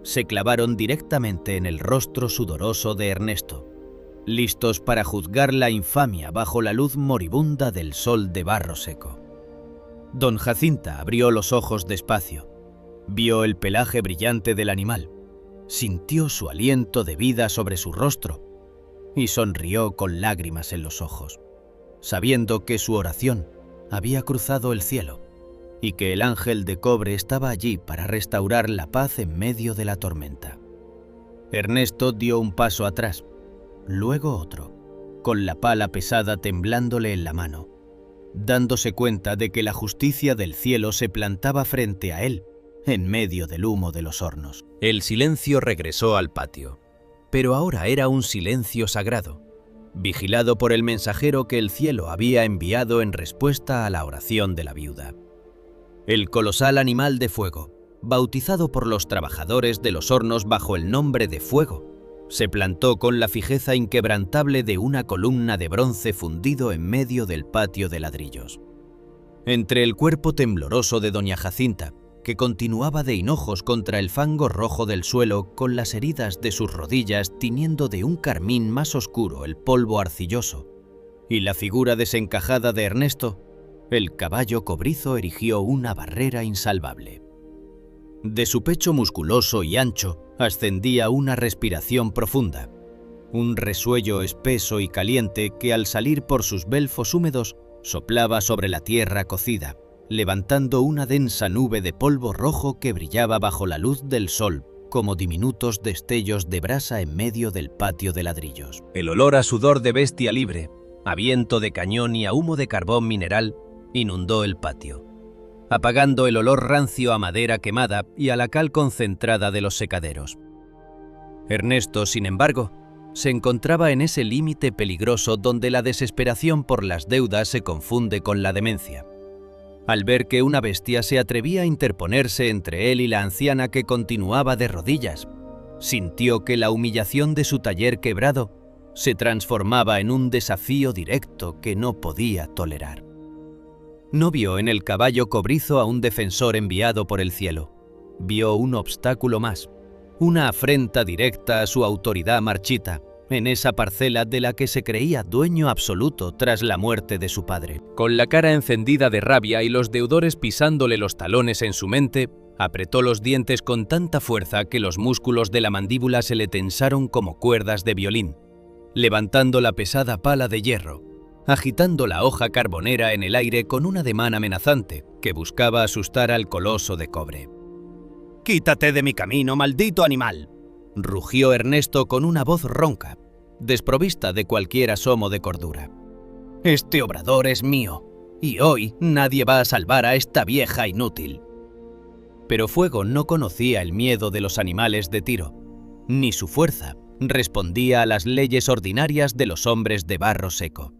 se clavaron directamente en el rostro sudoroso de Ernesto, listos para juzgar la infamia bajo la luz moribunda del sol de Barro Seco. Don Jacinta abrió los ojos despacio, Vio el pelaje brillante del animal, sintió su aliento de vida sobre su rostro y sonrió con lágrimas en los ojos, sabiendo que su oración había cruzado el cielo y que el ángel de cobre estaba allí para restaurar la paz en medio de la tormenta. Ernesto dio un paso atrás, luego otro, con la pala pesada temblándole en la mano, dándose cuenta de que la justicia del cielo se plantaba frente a él, en medio del humo de los hornos. El silencio regresó al patio, pero ahora era un silencio sagrado, vigilado por el mensajero que el cielo había enviado en respuesta a la oración de la viuda. El colosal animal de fuego, bautizado por los trabajadores de los hornos bajo el nombre de Fuego, se plantó con la fijeza inquebrantable de una columna de bronce fundido en medio del patio de ladrillos. Entre el cuerpo tembloroso de doña Jacinta, que continuaba de hinojos contra el fango rojo del suelo con las heridas de sus rodillas tiñendo de un carmín más oscuro el polvo arcilloso, y la figura desencajada de Ernesto, el caballo cobrizo erigió una barrera insalvable. De su pecho musculoso y ancho ascendía una respiración profunda, un resuello espeso y caliente que al salir por sus belfos húmedos soplaba sobre la tierra cocida, levantando una densa nube de polvo rojo que brillaba bajo la luz del sol como diminutos destellos de brasa en medio del patio de ladrillos. El olor a sudor de bestia libre, a viento de cañón y a humo de carbón mineral inundó el patio, apagando el olor rancio a madera quemada y a la cal concentrada de los secaderos. Ernesto, sin embargo, se encontraba en ese límite peligroso donde la desesperación por las deudas se confunde con la demencia. Al ver que una bestia se atrevía a interponerse entre él y la anciana que continuaba de rodillas, sintió que la humillación de su taller quebrado se transformaba en un desafío directo que no podía tolerar. No vio en el caballo cobrizo a un defensor enviado por el cielo. Vio un obstáculo más, una afrenta directa a su autoridad marchita, en esa parcela de la que se creía dueño absoluto tras la muerte de su padre. Con la cara encendida de rabia y los deudores pisándole los talones en su mente, apretó los dientes con tanta fuerza que los músculos de la mandíbula se le tensaron como cuerdas de violín, levantando la pesada pala de hierro, agitando la hoja carbonera en el aire con un ademán amenazante que buscaba asustar al coloso de cobre. «¡Quítate de mi camino, maldito animal!», rugió Ernesto con una voz ronca, desprovista de cualquier asomo de cordura. «Este obrador es mío, y hoy nadie va a salvar a esta vieja inútil». Pero Fuego no conocía el miedo de los animales de tiro, ni su fuerza respondía a las leyes ordinarias de los hombres de barro seco.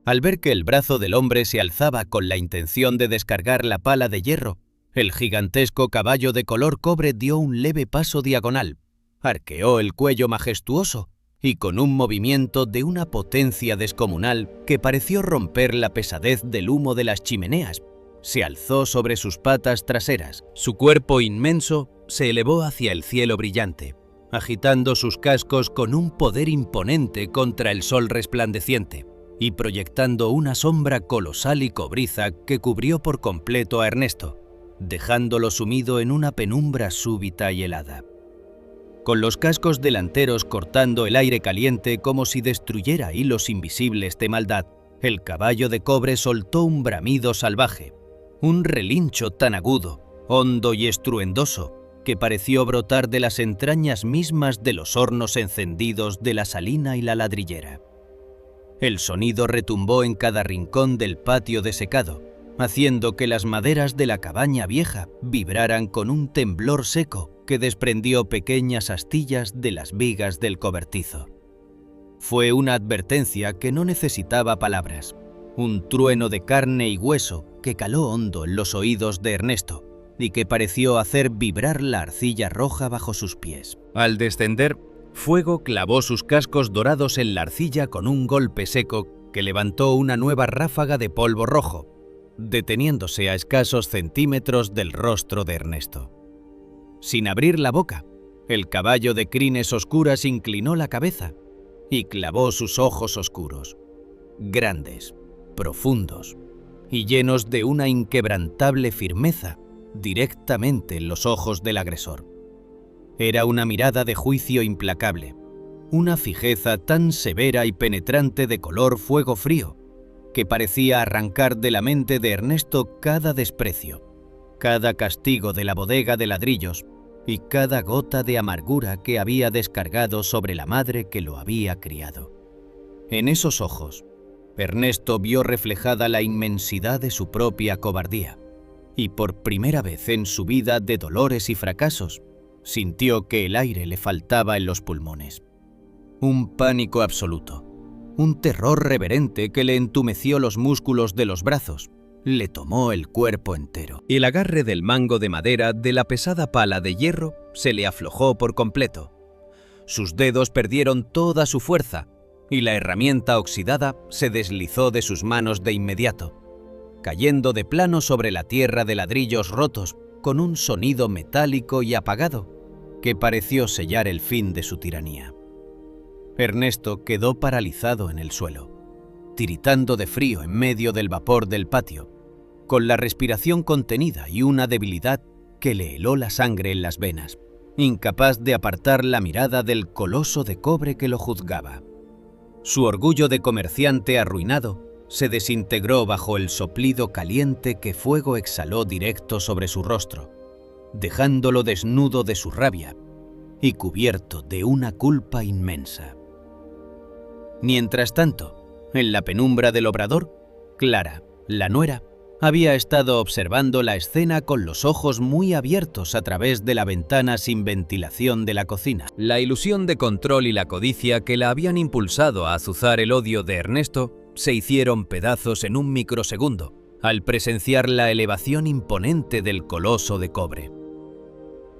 Al ver que el brazo del hombre se alzaba con la intención de descargar la pala de hierro, el gigantesco caballo de color cobre dio un leve paso diagonal, arqueó el cuello majestuoso y con un movimiento de una potencia descomunal que pareció romper la pesadez del humo de las chimeneas, se alzó sobre sus patas traseras. Su cuerpo inmenso se elevó hacia el cielo brillante, agitando sus cascos con un poder imponente contra el sol resplandeciente y proyectando una sombra colosal y cobriza que cubrió por completo a Ernesto, dejándolo sumido en una penumbra súbita y helada. Con los cascos delanteros cortando el aire caliente como si destruyera hilos invisibles de maldad, el caballo de cobre soltó un bramido salvaje, un relincho tan agudo, hondo y estruendoso, que pareció brotar de las entrañas mismas de los hornos encendidos de la salina y la ladrillera. El sonido retumbó en cada rincón del patio desecado, haciendo que las maderas de la cabaña vieja vibraran con un temblor seco que desprendió pequeñas astillas de las vigas del cobertizo. Fue una advertencia que no necesitaba palabras, un trueno de carne y hueso que caló hondo en los oídos de Ernesto y que pareció hacer vibrar la arcilla roja bajo sus pies. Al descender, Fuego clavó sus cascos dorados en la arcilla con un golpe seco que levantó una nueva ráfaga de polvo rojo, deteniéndose a escasos centímetros del rostro de Ernesto. Sin abrir la boca, el caballo de crines oscuras inclinó la cabeza y clavó sus ojos oscuros, grandes, profundos y llenos de una inquebrantable firmeza directamente en los ojos del agresor. Era una mirada de juicio implacable, una fijeza tan severa y penetrante de color fuego frío, que parecía arrancar de la mente de Ernesto cada desprecio, cada castigo de la bodega de ladrillos y cada gota de amargura que había descargado sobre la madre que lo había criado. En esos ojos, Ernesto vio reflejada la inmensidad de su propia cobardía, y por primera vez en su vida de dolores y fracasos, sintió que el aire le faltaba en los pulmones. Un pánico absoluto, un terror reverente que le entumeció los músculos de los brazos, le tomó el cuerpo entero. Y el agarre del mango de madera de la pesada pala de hierro se le aflojó por completo. Sus dedos perdieron toda su fuerza y la herramienta oxidada se deslizó de sus manos de inmediato, cayendo de plano sobre la tierra de ladrillos rotos con un sonido metálico y apagado que pareció sellar el fin de su tiranía. Ernesto quedó paralizado en el suelo, tiritando de frío en medio del vapor del patio, con la respiración contenida y una debilidad que le heló la sangre en las venas, incapaz de apartar la mirada del coloso de cobre que lo juzgaba. Su orgullo de comerciante arruinado se desintegró bajo el soplido caliente que fuego exhaló directo sobre su rostro, dejándolo desnudo de su rabia y cubierto de una culpa inmensa. Mientras tanto, en la penumbra del obrador, Clara, la nuera, había estado observando la escena con los ojos muy abiertos a través de la ventana sin ventilación de la cocina. La ilusión de control y la codicia que la habían impulsado a azuzar el odio de Ernesto se hicieron pedazos en un microsegundo al presenciar la elevación imponente del coloso de cobre.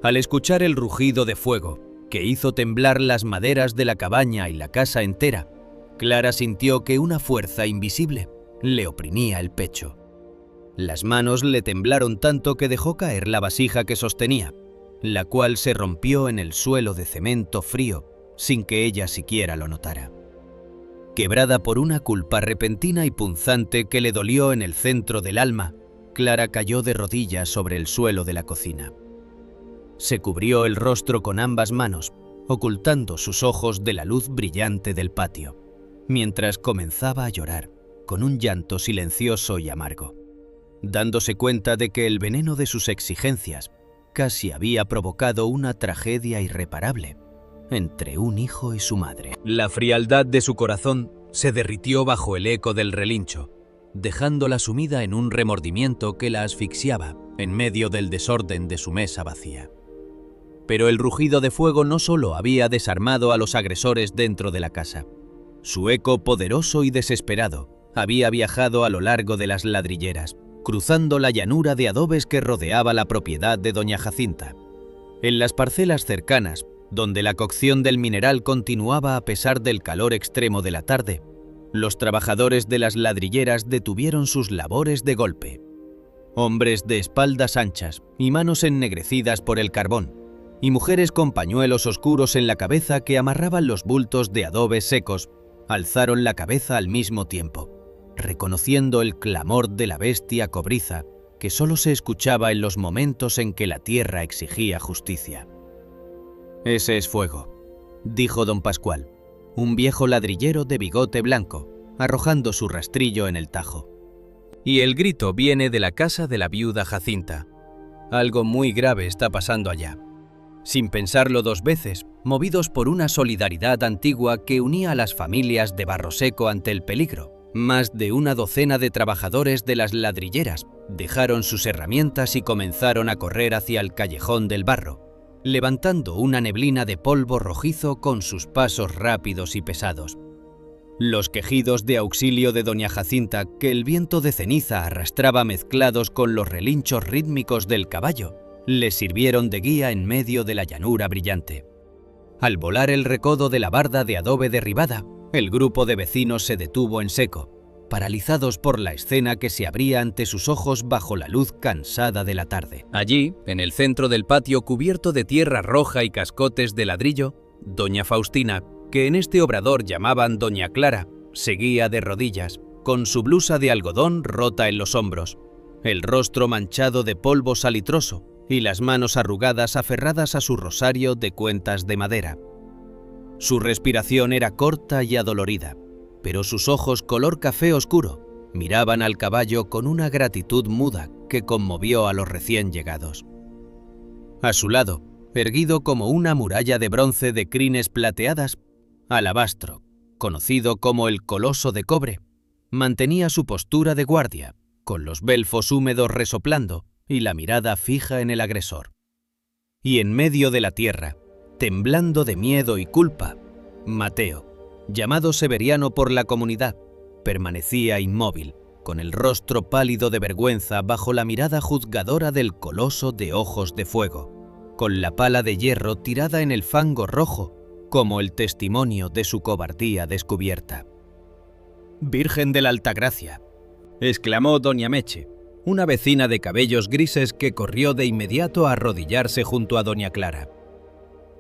Al escuchar el rugido de fuego, que hizo temblar las maderas de la cabaña y la casa entera, Clara sintió que una fuerza invisible le oprimía el pecho. Las manos le temblaron tanto que dejó caer la vasija que sostenía, la cual se rompió en el suelo de cemento frío sin que ella siquiera lo notara. Quebrada por una culpa repentina y punzante que le dolió en el centro del alma, Clara cayó de rodillas sobre el suelo de la cocina. Se cubrió el rostro con ambas manos, ocultando sus ojos de la luz brillante del patio, mientras comenzaba a llorar, con un llanto silencioso y amargo, dándose cuenta de que el veneno de sus exigencias casi había provocado una tragedia irreparable entre un hijo y su madre. La frialdad de su corazón se derritió bajo el eco del relincho, dejándola sumida en un remordimiento que la asfixiaba en medio del desorden de su mesa vacía. Pero el rugido de fuego no solo había desarmado a los agresores dentro de la casa. Su eco poderoso y desesperado había viajado a lo largo de las ladrilleras, cruzando la llanura de adobes que rodeaba la propiedad de doña Jacinta. En las parcelas cercanas, donde la cocción del mineral continuaba a pesar del calor extremo de la tarde, los trabajadores de las ladrilleras detuvieron sus labores de golpe. Hombres de espaldas anchas y manos ennegrecidas por el carbón, y mujeres con pañuelos oscuros en la cabeza que amarraban los bultos de adobes secos, alzaron la cabeza al mismo tiempo, reconociendo el clamor de la bestia cobriza que solo se escuchaba en los momentos en que la tierra exigía justicia. «Ese es fuego», dijo don Pascual, un viejo ladrillero de bigote blanco, arrojando su rastrillo en el tajo. «Y el grito viene de la casa de la viuda Jacinta. Algo muy grave está pasando allá». Sin pensarlo dos veces, movidos por una solidaridad antigua que unía a las familias de Barro Seco ante el peligro, más de una docena de trabajadores de las ladrilleras dejaron sus herramientas y comenzaron a correr hacia el callejón del barro, levantando una neblina de polvo rojizo con sus pasos rápidos y pesados. Los quejidos de auxilio de doña Jacinta que el viento de ceniza arrastraba mezclados con los relinchos rítmicos del caballo les sirvieron de guía en medio de la llanura brillante. Al volar el recodo de la barda de adobe derribada, el grupo de vecinos se detuvo en seco, paralizados por la escena que se abría ante sus ojos bajo la luz cansada de la tarde. Allí, en el centro del patio cubierto de tierra roja y cascotes de ladrillo, doña Faustina, que en este obrador llamaban doña Clara, seguía de rodillas, con su blusa de algodón rota en los hombros, el rostro manchado de polvo salitroso y las manos arrugadas aferradas a su rosario de cuentas de madera. Su respiración era corta y adolorida, pero sus ojos color café oscuro miraban al caballo con una gratitud muda que conmovió a los recién llegados. A su lado, erguido como una muralla de bronce de crines plateadas, Alabastro, conocido como el Coloso de Cobre, mantenía su postura de guardia, con los belfos húmedos resoplando y la mirada fija en el agresor. Y en medio de la tierra, temblando de miedo y culpa, Mateo, llamado Severiano por la comunidad, permanecía inmóvil, con el rostro pálido de vergüenza bajo la mirada juzgadora del coloso de ojos de fuego, con la pala de hierro tirada en el fango rojo como el testimonio de su cobardía descubierta. «Virgen de la Altagracia», exclamó doña Meche, una vecina de cabellos grises que corrió de inmediato a arrodillarse junto a doña Clara.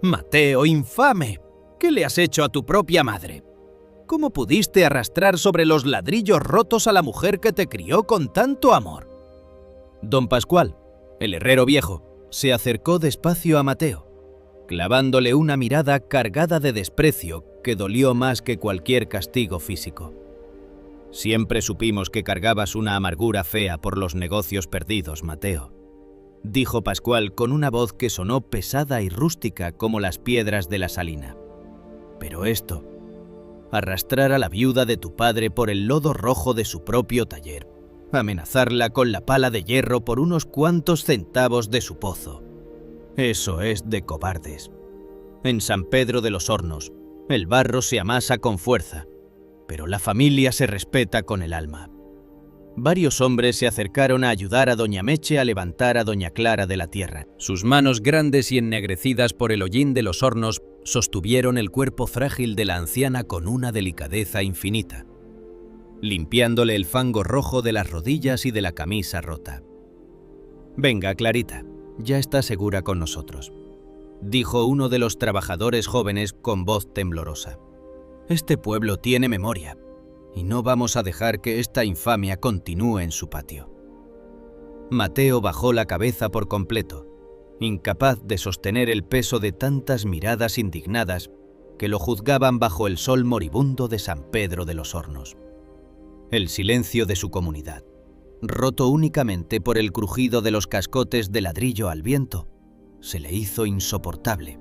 «Mateo, infame, ¿qué le has hecho a tu propia madre? ¿Cómo pudiste arrastrar sobre los ladrillos rotos a la mujer que te crió con tanto amor?» Don Pascual, el herrero viejo, se acercó despacio a Mateo, clavándole una mirada cargada de desprecio que dolió más que cualquier castigo físico. «Siempre supimos que cargabas una amargura fea por los negocios perdidos, Mateo», dijo Pascual con una voz que sonó pesada y rústica como las piedras de la salina. «Pero esto, arrastrar a la viuda de tu padre por el lodo rojo de su propio taller, amenazarla con la pala de hierro por unos cuantos centavos de su pozo, eso es de cobardes. En San Pedro de los Hornos, el barro se amasa con fuerza, pero la familia se respeta con el alma». Varios hombres se acercaron a ayudar a doña Meche a levantar a doña Clara de la tierra. Sus manos grandes y ennegrecidas por el hollín de los hornos sostuvieron el cuerpo frágil de la anciana con una delicadeza infinita, limpiándole el fango rojo de las rodillas y de la camisa rota. «Venga, Clarita, ya está segura con nosotros», dijo uno de los trabajadores jóvenes con voz temblorosa. «Este pueblo tiene memoria, y no vamos a dejar que esta infamia continúe en su patio». Mateo bajó la cabeza por completo, incapaz de sostener el peso de tantas miradas indignadas que lo juzgaban bajo el sol moribundo de San Pedro de los Hornos. El silencio de su comunidad, roto únicamente por el crujido de los cascotes de ladrillo al viento, se le hizo insoportable,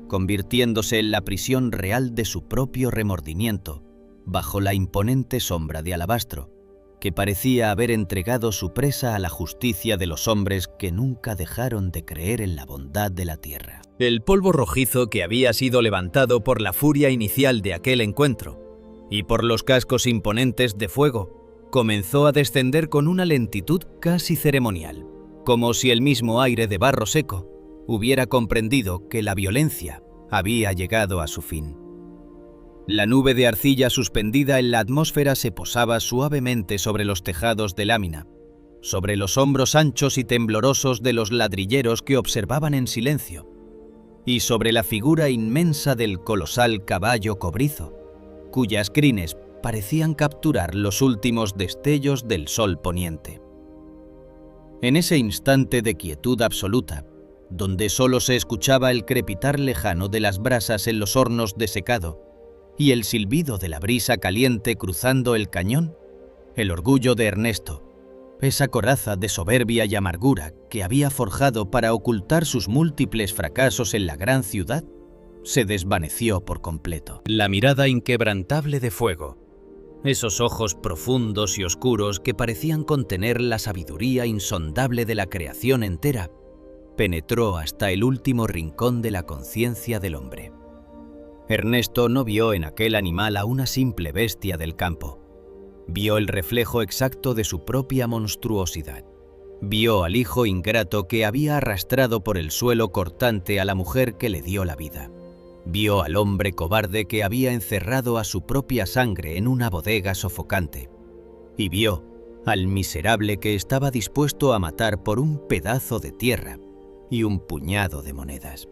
convirtiéndose en la prisión real de su propio remordimiento bajo la imponente sombra de Alabastro, que parecía haber entregado su presa a la justicia de los hombres que nunca dejaron de creer en la bondad de la tierra. El polvo rojizo que había sido levantado por la furia inicial de aquel encuentro y por los cascos imponentes de fuego comenzó a descender con una lentitud casi ceremonial, como si el mismo aire de barro seco hubiera comprendido que la violencia había llegado a su fin. La nube de arcilla suspendida en la atmósfera se posaba suavemente sobre los tejados de lámina, sobre los hombros anchos y temblorosos de los ladrilleros que observaban en silencio, y sobre la figura inmensa del colosal caballo cobrizo, cuyas crines parecían capturar los últimos destellos del sol poniente. En ese instante de quietud absoluta, donde solo se escuchaba el crepitar lejano de las brasas en los hornos de secado y el silbido de la brisa caliente cruzando el cañón, el orgullo de Ernesto, esa coraza de soberbia y amargura que había forjado para ocultar sus múltiples fracasos en la gran ciudad, se desvaneció por completo. La mirada inquebrantable de fuego, esos ojos profundos y oscuros que parecían contener la sabiduría insondable de la creación entera, penetró hasta el último rincón de la conciencia del hombre. Ernesto no vio en aquel animal a una simple bestia del campo. Vio el reflejo exacto de su propia monstruosidad. Vio al hijo ingrato que había arrastrado por el suelo cortante a la mujer que le dio la vida. Vio al hombre cobarde que había encerrado a su propia sangre en una bodega sofocante. Y vio al miserable que estaba dispuesto a matar por un pedazo de tierra y un puñado de monedas.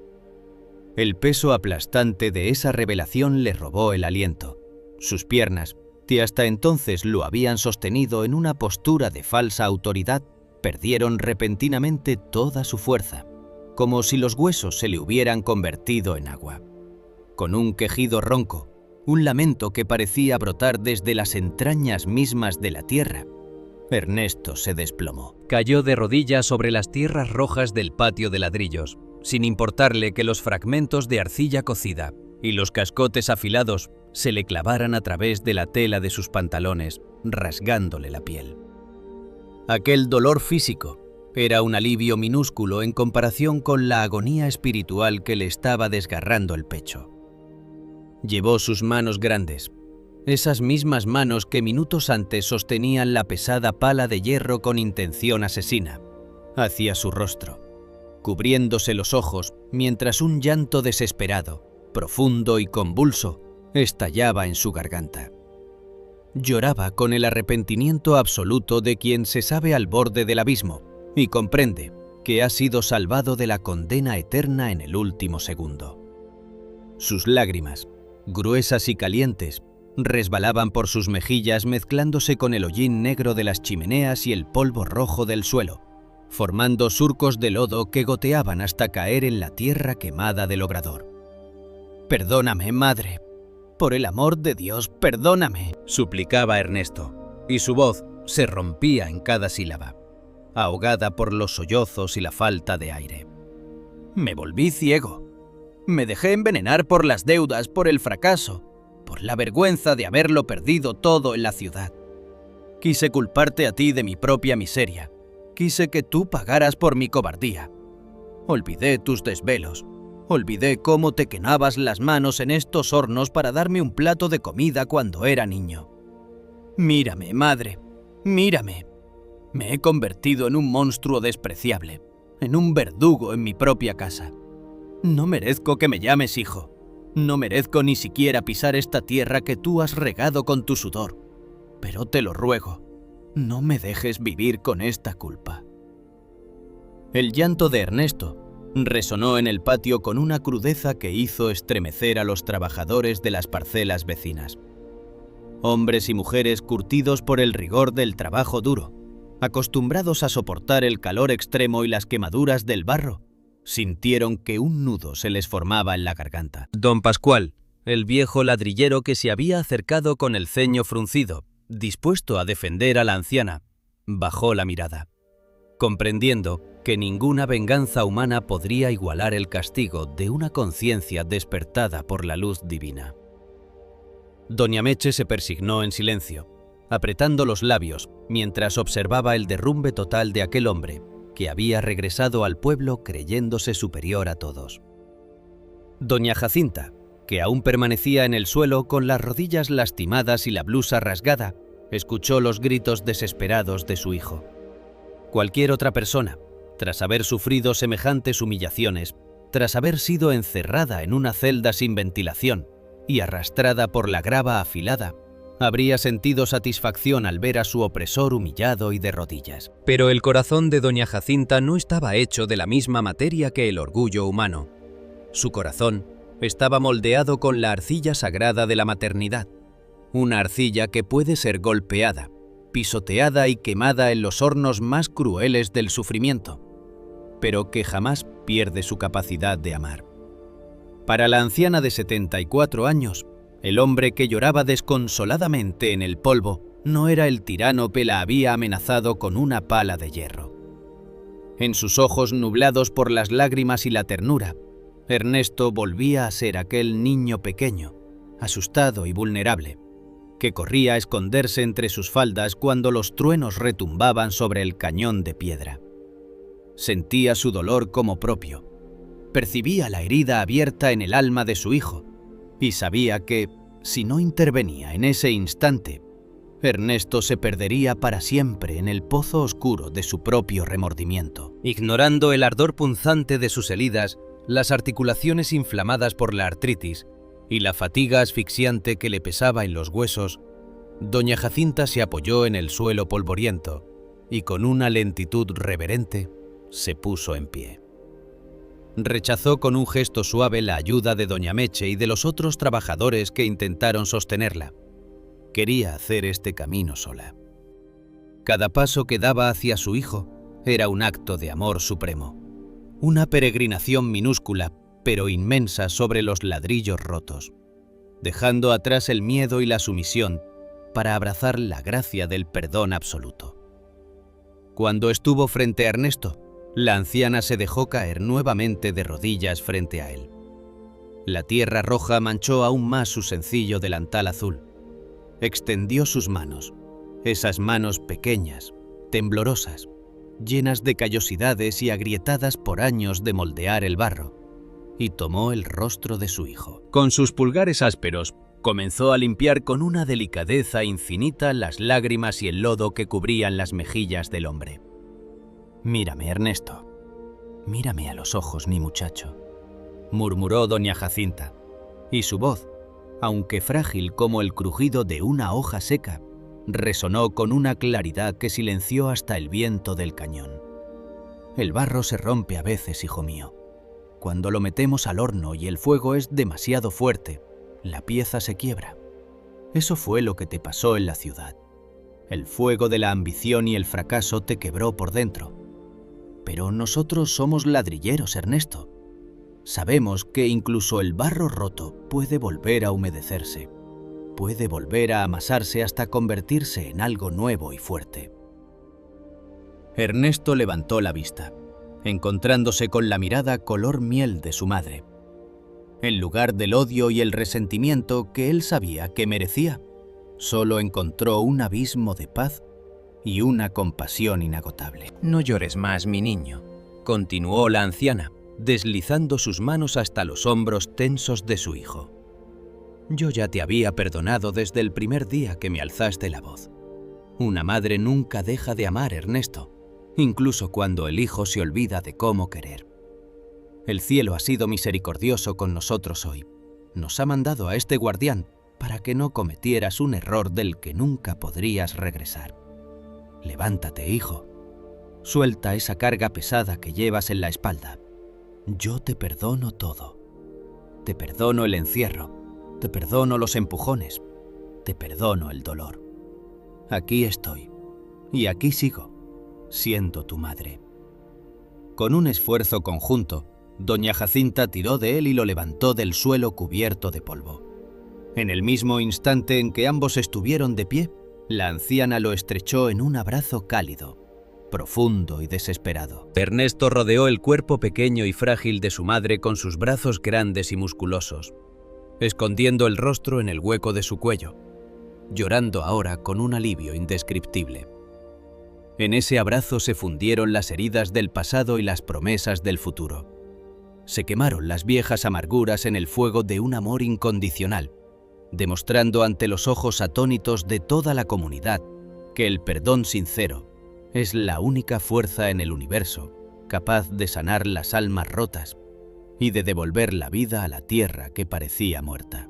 El peso aplastante de esa revelación le robó el aliento. Sus piernas, que hasta entonces lo habían sostenido en una postura de falsa autoridad, perdieron repentinamente toda su fuerza, como si los huesos se le hubieran convertido en agua. Con un quejido ronco, un lamento que parecía brotar desde las entrañas mismas de la tierra, Ernesto se desplomó. Cayó de rodillas sobre las tierras rojas del patio de ladrillos, sin importarle que los fragmentos de arcilla cocida y los cascotes afilados se le clavaran a través de la tela de sus pantalones, rasgándole la piel. Aquel dolor físico era un alivio minúsculo en comparación con la agonía espiritual que le estaba desgarrando el pecho. Llevó sus manos grandes, esas mismas manos que minutos antes sostenían la pesada pala de hierro con intención asesina, hacia su rostro, cubriéndose los ojos mientras un llanto desesperado, profundo y convulso, estallaba en su garganta. Lloraba con el arrepentimiento absoluto de quien se sabe al borde del abismo y comprende que ha sido salvado de la condena eterna en el último segundo. Sus lágrimas, gruesas y calientes, resbalaban por sus mejillas mezclándose con el hollín negro de las chimeneas y el polvo rojo del suelo, formando surcos de lodo que goteaban hasta caer en la tierra quemada del obrador. «Perdóname, madre. Por el amor de Dios, perdóname», suplicaba Ernesto, y su voz se rompía en cada sílaba, ahogada por los sollozos y la falta de aire. «Me volví ciego. Me dejé envenenar por las deudas, por el fracaso, por la vergüenza de haberlo perdido todo en la ciudad. Quise culparte a ti de mi propia miseria. Quise que tú pagaras por mi cobardía. Olvidé tus desvelos. Olvidé cómo te quemabas las manos en estos hornos para darme un plato de comida cuando era niño. Mírame, madre, mírame. Me he convertido en un monstruo despreciable, en un verdugo en mi propia casa. No merezco que me llames hijo. No merezco ni siquiera pisar esta tierra que tú has regado con tu sudor. Pero te lo ruego, no me dejes vivir con esta culpa». El llanto de Ernesto resonó en el patio con una crudeza que hizo estremecer a los trabajadores de las parcelas vecinas. Hombres y mujeres curtidos por el rigor del trabajo duro, acostumbrados a soportar el calor extremo y las quemaduras del barro, sintieron que un nudo se les formaba en la garganta. Don Pascual, el viejo ladrillero que se había acercado con el ceño fruncido, dispuesto a defender a la anciana, bajó la mirada, comprendiendo que ninguna venganza humana podría igualar el castigo de una conciencia despertada por la luz divina. Doña Meche se persignó en silencio, apretando los labios mientras observaba el derrumbe total de aquel hombre que había regresado al pueblo creyéndose superior a todos. Doña Jacinta, que aún permanecía en el suelo con las rodillas lastimadas y la blusa rasgada, escuchó los gritos desesperados de su hijo. Cualquier otra persona, tras haber sufrido semejantes humillaciones, tras haber sido encerrada en una celda sin ventilación y arrastrada por la grava afilada, habría sentido satisfacción al ver a su opresor humillado y de rodillas. Pero el corazón de doña Jacinta no estaba hecho de la misma materia que el orgullo humano. Su corazón estaba moldeado con la arcilla sagrada de la maternidad, una arcilla que puede ser golpeada, pisoteada y quemada en los hornos más crueles del sufrimiento, pero que jamás pierde su capacidad de amar. Para la anciana de 74 años, el hombre que lloraba desconsoladamente en el polvo no era el tirano que la había amenazado con una pala de hierro. En sus ojos nublados por las lágrimas y la ternura, Ernesto volvía a ser aquel niño pequeño, asustado y vulnerable, que corría a esconderse entre sus faldas cuando los truenos retumbaban sobre el cañón de piedra. Sentía su dolor como propio, percibía la herida abierta en el alma de su hijo, y sabía que, si no intervenía en ese instante, Ernesto se perdería para siempre en el pozo oscuro de su propio remordimiento. Ignorando el ardor punzante de sus heridas, las articulaciones inflamadas por la artritis y la fatiga asfixiante que le pesaba en los huesos, doña Jacinta se apoyó en el suelo polvoriento y con una lentitud reverente se puso en pie. Rechazó con un gesto suave la ayuda de doña Meche y de los otros trabajadores que intentaron sostenerla. Quería hacer este camino sola. Cada paso que daba hacia su hijo era un acto de amor supremo. Una peregrinación minúscula, pero inmensa sobre los ladrillos rotos, dejando atrás el miedo y la sumisión para abrazar la gracia del perdón absoluto. Cuando estuvo frente a Ernesto, la anciana se dejó caer nuevamente de rodillas frente a él. La tierra roja manchó aún más su sencillo delantal azul. Extendió sus manos, esas manos pequeñas, temblorosas, llenas de callosidades y agrietadas por años de moldear el barro, y tomó el rostro de su hijo. Con sus pulgares ásperos, comenzó a limpiar con una delicadeza infinita las lágrimas y el lodo que cubrían las mejillas del hombre. «Mírame, Ernesto. Mírame a los ojos, mi muchacho», murmuró doña Jacinta, y su voz, aunque frágil como el crujido de una hoja seca, resonó con una claridad que silenció hasta el viento del cañón. «El barro se rompe a veces, hijo mío. Cuando lo metemos al horno y el fuego es demasiado fuerte, la pieza se quiebra. Eso fue lo que te pasó en la ciudad. El fuego de la ambición y el fracaso te quebró por dentro. Pero nosotros somos ladrilleros, Ernesto. Sabemos que incluso el barro roto puede volver a humedecerse, puede volver a amasarse hasta convertirse en algo nuevo y fuerte». Ernesto levantó la vista, encontrándose con la mirada color miel de su madre. En lugar del odio y el resentimiento que él sabía que merecía, solo encontró un abismo de paz y una compasión inagotable. «No llores más, mi niño», continuó la anciana, deslizando sus manos hasta los hombros tensos de su hijo. «Yo ya te había perdonado desde el primer día que me alzaste la voz. Una madre nunca deja de amar, Ernesto, incluso cuando el hijo se olvida de cómo querer. El cielo ha sido misericordioso con nosotros hoy. Nos ha mandado a este guardián para que no cometieras un error del que nunca podrías regresar. Levántate, hijo. Suelta esa carga pesada que llevas en la espalda. Yo te perdono todo. Te perdono el encierro. Te perdono los empujones. Te perdono el dolor. Aquí estoy. Y aquí sigo, siendo tu madre». Con un esfuerzo conjunto, doña Jacinta tiró de él y lo levantó del suelo cubierto de polvo. En el mismo instante en que ambos estuvieron de pie, la anciana lo estrechó en un abrazo cálido, profundo y desesperado. Ernesto rodeó el cuerpo pequeño y frágil de su madre con sus brazos grandes y musculosos, escondiendo el rostro en el hueco de su cuello, llorando ahora con un alivio indescriptible. En ese abrazo se fundieron las heridas del pasado y las promesas del futuro. Se quemaron las viejas amarguras en el fuego de un amor incondicional, demostrando ante los ojos atónitos de toda la comunidad que el perdón sincero es la única fuerza en el universo capaz de sanar las almas rotas y de devolver la vida a la tierra que parecía muerta.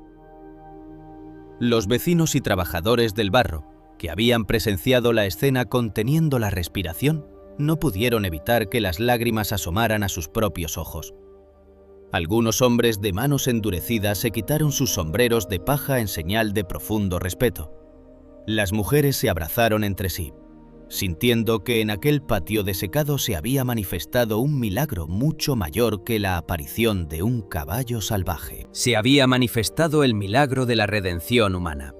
Los vecinos y trabajadores del barro, que habían presenciado la escena conteniendo la respiración, no pudieron evitar que las lágrimas asomaran a sus propios ojos. Algunos hombres de manos endurecidas se quitaron sus sombreros de paja en señal de profundo respeto. Las mujeres se abrazaron entre sí, sintiendo que en aquel patio desecado se había manifestado un milagro mucho mayor que la aparición de un caballo salvaje. Se había manifestado el milagro de la redención humana.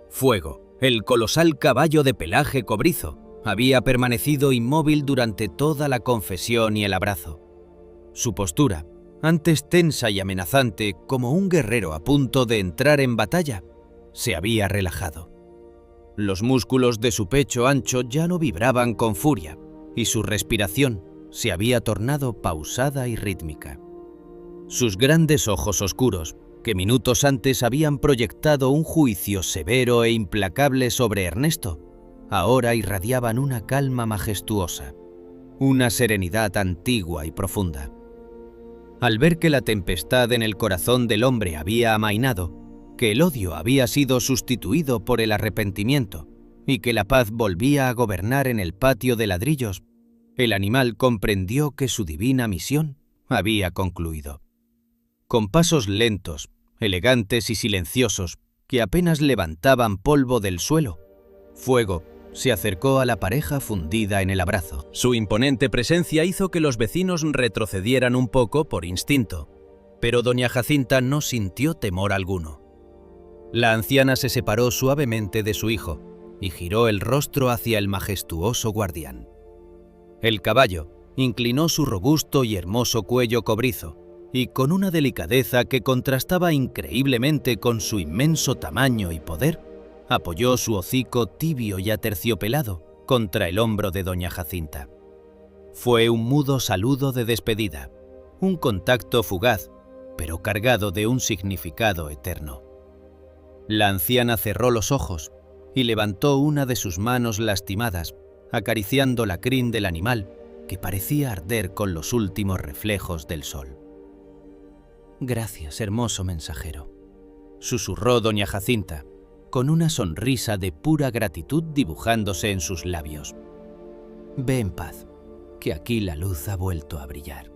Fuego, el colosal caballo de pelaje cobrizo, había permanecido inmóvil durante toda la confesión y el abrazo. Su postura, antes tensa y amenazante como un guerrero a punto de entrar en batalla, se había relajado. Los músculos de su pecho ancho ya no vibraban con furia y su respiración se había tornado pausada y rítmica. Sus grandes ojos oscuros, que minutos antes habían proyectado un juicio severo e implacable sobre Ernesto, ahora irradiaban una calma majestuosa, una serenidad antigua y profunda. Al ver que la tempestad en el corazón del hombre había amainado, que el odio había sido sustituido por el arrepentimiento y que la paz volvía a gobernar en el patio de ladrillos, el animal comprendió que su divina misión había concluido. Con pasos lentos, elegantes y silenciosos, que apenas levantaban polvo del suelo, Fuego se acercó a la pareja fundida en el abrazo. Su imponente presencia hizo que los vecinos retrocedieran un poco por instinto, pero doña Jacinta no sintió temor alguno. La anciana se separó suavemente de su hijo y giró el rostro hacia el majestuoso guardián. El caballo inclinó su robusto y hermoso cuello cobrizo y, con una delicadeza que contrastaba increíblemente con su inmenso tamaño y poder, apoyó su hocico tibio y aterciopelado contra el hombro de doña Jacinta. Fue un mudo saludo de despedida, un contacto fugaz, pero cargado de un significado eterno. La anciana cerró los ojos y levantó una de sus manos lastimadas, acariciando la crin del animal, que parecía arder con los últimos reflejos del sol. «Gracias, hermoso mensajero», susurró doña Jacinta, con una sonrisa de pura gratitud dibujándose en sus labios. «Ve en paz, que aquí la luz ha vuelto a brillar».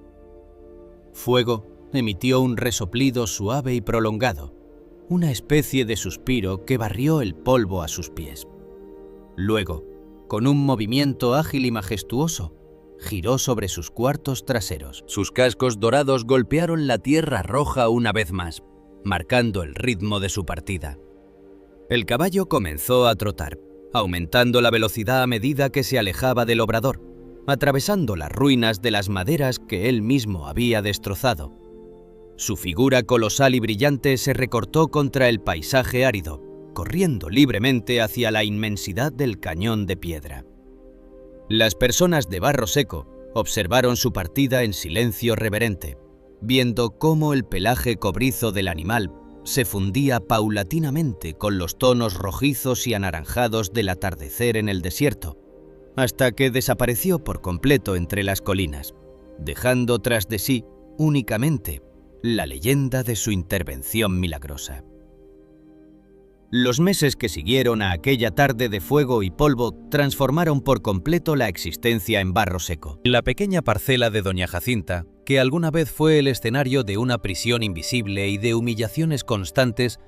Fuego emitió un resoplido suave y prolongado, una especie de suspiro que barrió el polvo a sus pies. Luego, con un movimiento ágil y majestuoso, giró sobre sus cuartos traseros. Sus cascos dorados golpearon la tierra roja una vez más, marcando el ritmo de su partida. El caballo comenzó a trotar, aumentando la velocidad a medida que se alejaba del obrador, atravesando las ruinas de las maderas que él mismo había destrozado. Su figura colosal y brillante se recortó contra el paisaje árido, corriendo libremente hacia la inmensidad del cañón de piedra. Las personas de Barro Seco observaron su partida en silencio reverente, viendo cómo el pelaje cobrizo del animal se fundía paulatinamente con los tonos rojizos y anaranjados del atardecer en el desierto, hasta que desapareció por completo entre las colinas, dejando tras de sí únicamente la leyenda de su intervención milagrosa. Los meses que siguieron a aquella tarde de fuego y polvo transformaron por completo la existencia en Barro Seco. La pequeña parcela de doña Jacinta, que alguna vez fue el escenario de una prisión invisible y de humillaciones constantes,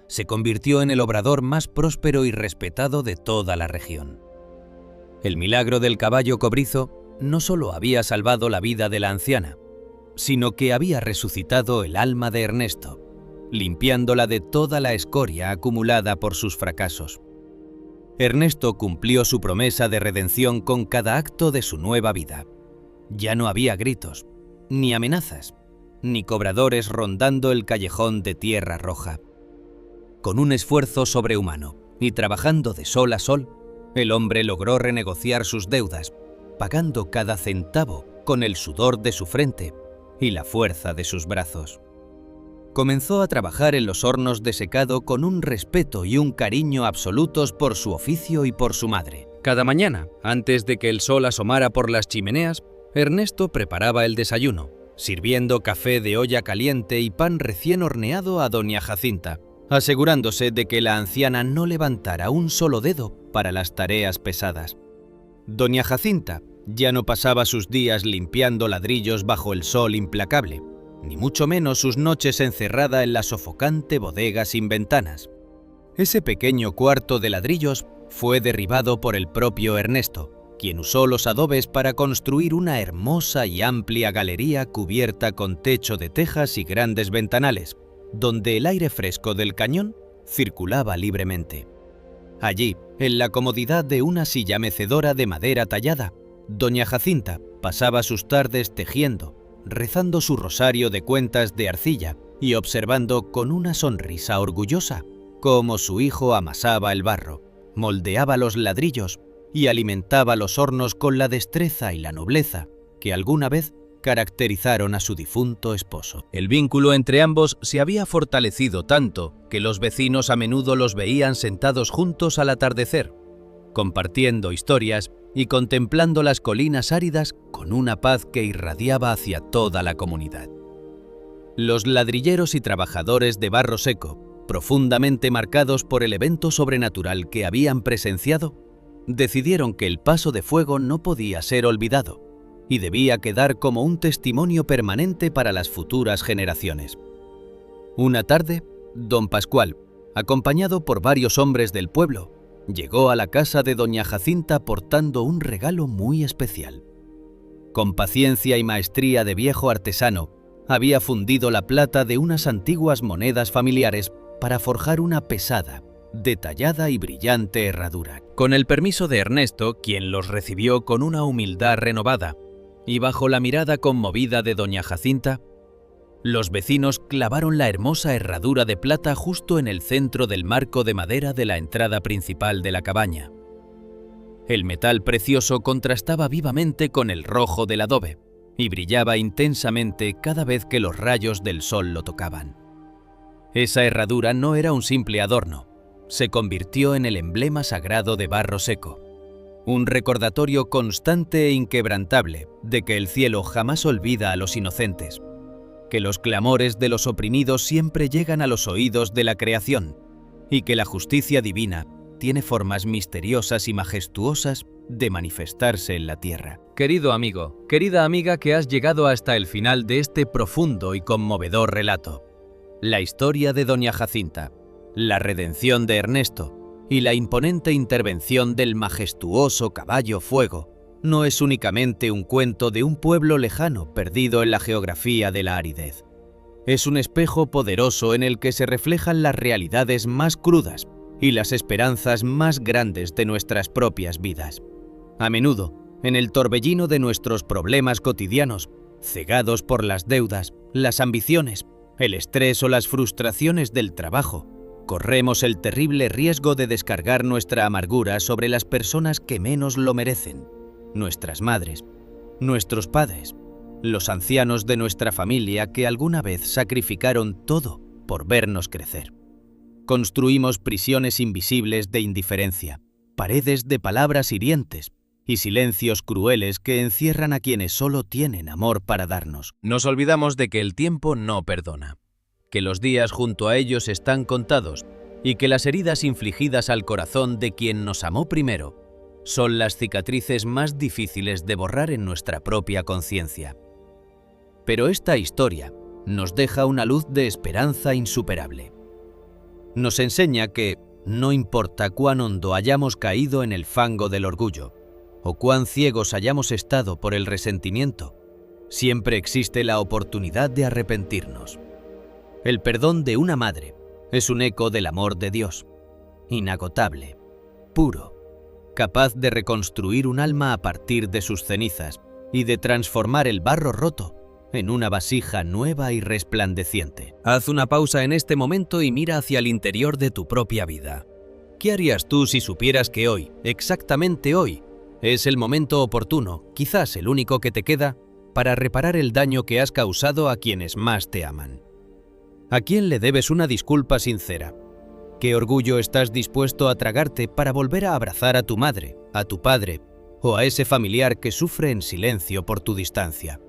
se convirtió en el obrador más próspero y respetado de toda la región. El milagro del caballo cobrizo no solo había salvado la vida de la anciana, sino que había resucitado el alma de Ernesto, limpiándola de toda la escoria acumulada por sus fracasos. Ernesto cumplió su promesa de redención con cada acto de su nueva vida. Ya no había gritos, ni amenazas, ni cobradores rondando el callejón de tierra roja. Con un esfuerzo sobrehumano y trabajando de sol a sol, el hombre logró renegociar sus deudas, pagando cada centavo con el sudor de su frente y la fuerza de sus brazos. Comenzó a trabajar en los hornos de secado con un respeto y un cariño absolutos por su oficio y por su madre. Cada mañana, antes de que el sol asomara por las chimeneas, Ernesto preparaba el desayuno, sirviendo café de olla caliente y pan recién horneado a doña Jacinta, asegurándose de que la anciana no levantara un solo dedo para las tareas pesadas. Doña Jacinta ya no pasaba sus días limpiando ladrillos bajo el sol implacable, ni mucho menos sus noches encerrada en la sofocante bodega sin ventanas. Ese pequeño cuarto de ladrillos fue derribado por el propio Ernesto, quien usó los adobes para construir una hermosa y amplia galería cubierta con techo de tejas y grandes ventanales, donde el aire fresco del cañón circulaba libremente. Allí, en la comodidad de una silla mecedora de madera tallada, doña Jacinta pasaba sus tardes tejiendo, rezando su rosario de cuentas de arcilla y observando con una sonrisa orgullosa cómo su hijo amasaba el barro, moldeaba los ladrillos y alimentaba los hornos con la destreza y la nobleza que alguna vez caracterizaron a su difunto esposo. El vínculo entre ambos se había fortalecido tanto que los vecinos a menudo los veían sentados juntos al atardecer, compartiendo historias y contemplando las colinas áridas con una paz que irradiaba hacia toda la comunidad. Los ladrilleros y trabajadores de Barro Seco, profundamente marcados por el evento sobrenatural que habían presenciado, decidieron que el paso de fuego no podía ser olvidado y debía quedar como un testimonio permanente para las futuras generaciones. Una tarde, don Pascual, acompañado por varios hombres del pueblo, llegó a la casa de doña Jacinta portando un regalo muy especial. Con paciencia y maestría de viejo artesano, había fundido la plata de unas antiguas monedas familiares para forjar una pesada, detallada y brillante herradura. Con el permiso de Ernesto, quien los recibió con una humildad renovada, y bajo la mirada conmovida de doña Jacinta, los vecinos clavaron la hermosa herradura de plata justo en el centro del marco de madera de la entrada principal de la cabaña. El metal precioso contrastaba vivamente con el rojo del adobe y brillaba intensamente cada vez que los rayos del sol lo tocaban. Esa herradura no era un simple adorno, se convirtió en el emblema sagrado de barro seco, un recordatorio constante e inquebrantable de que el cielo jamás olvida a los inocentes, que los clamores de los oprimidos siempre llegan a los oídos de la creación y que la justicia divina tiene formas misteriosas y majestuosas de manifestarse en la tierra. Querido amigo, querida amiga que has llegado hasta el final de este profundo y conmovedor relato, la historia de doña Jacinta, la redención de Ernesto y la imponente intervención del majestuoso caballo fuego no es únicamente un cuento de un pueblo lejano perdido en la geografía de la aridez. Es un espejo poderoso en el que se reflejan las realidades más crudas y las esperanzas más grandes de nuestras propias vidas. A menudo, en el torbellino de nuestros problemas cotidianos, cegados por las deudas, las ambiciones, el estrés o las frustraciones del trabajo, corremos el terrible riesgo de descargar nuestra amargura sobre las personas que menos lo merecen, nuestras madres, nuestros padres, los ancianos de nuestra familia que alguna vez sacrificaron todo por vernos crecer. Construimos prisiones invisibles de indiferencia, paredes de palabras hirientes y silencios crueles que encierran a quienes solo tienen amor para darnos. Nos olvidamos de que el tiempo no perdona, que los días junto a ellos están contados y que las heridas infligidas al corazón de quien nos amó primero son las cicatrices más difíciles de borrar en nuestra propia conciencia. Pero esta historia nos deja una luz de esperanza insuperable. Nos enseña que, no importa cuán hondo hayamos caído en el fango del orgullo, o cuán ciegos hayamos estado por el resentimiento, siempre existe la oportunidad de arrepentirnos. El perdón de una madre es un eco del amor de Dios, inagotable, puro, capaz de reconstruir un alma a partir de sus cenizas y de transformar el barro roto en una vasija nueva y resplandeciente. Haz una pausa en este momento y mira hacia el interior de tu propia vida. ¿Qué harías tú si supieras que hoy, exactamente hoy, es el momento oportuno, quizás el único que te queda, para reparar el daño que has causado a quienes más te aman? ¿A quién le debes una disculpa sincera? ¿Qué orgullo estás dispuesto a tragarte para volver a abrazar a tu madre, a tu padre o a ese familiar que sufre en silencio por tu distancia?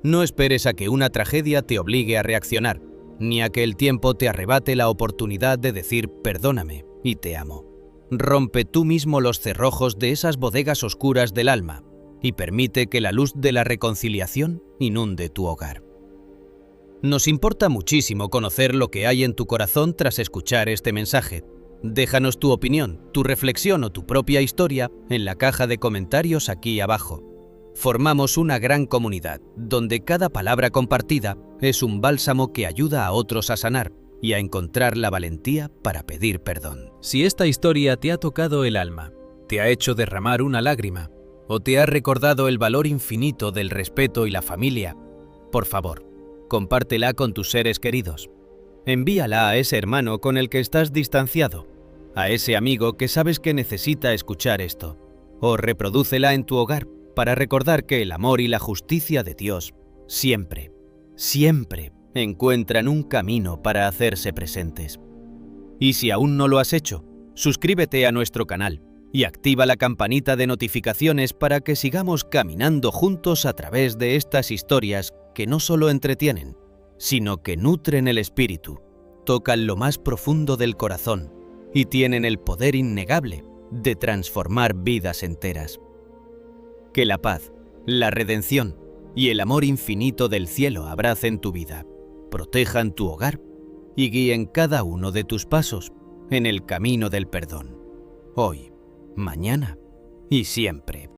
No esperes a que una tragedia te obligue a reaccionar, ni a que el tiempo te arrebate la oportunidad de decir perdóname y te amo. Rompe tú mismo los cerrojos de esas bodegas oscuras del alma y permite que la luz de la reconciliación inunde tu hogar. Nos importa muchísimo conocer lo que hay en tu corazón tras escuchar este mensaje. Déjanos tu opinión, tu reflexión o tu propia historia en la caja de comentarios aquí abajo. Formamos una gran comunidad, donde cada palabra compartida es un bálsamo que ayuda a otros a sanar y a encontrar la valentía para pedir perdón. Si esta historia te ha tocado el alma, te ha hecho derramar una lágrima o te ha recordado el valor infinito del respeto y la familia, por favor, compártela con tus seres queridos. Envíala a ese hermano con el que estás distanciado, a ese amigo que sabes que necesita escuchar esto, o reprodúcela en tu hogar para recordar que el amor y la justicia de Dios siempre, siempre encuentran un camino para hacerse presentes. Y si aún no lo has hecho, suscríbete a nuestro canal y activa la campanita de notificaciones para que sigamos caminando juntos a través de estas historias que no solo entretienen, sino que nutren el espíritu, tocan lo más profundo del corazón y tienen el poder innegable de transformar vidas enteras. Que la paz, la redención y el amor infinito del cielo abracen tu vida, protejan tu hogar y guíen cada uno de tus pasos en el camino del perdón. hoy, mañana y siempre.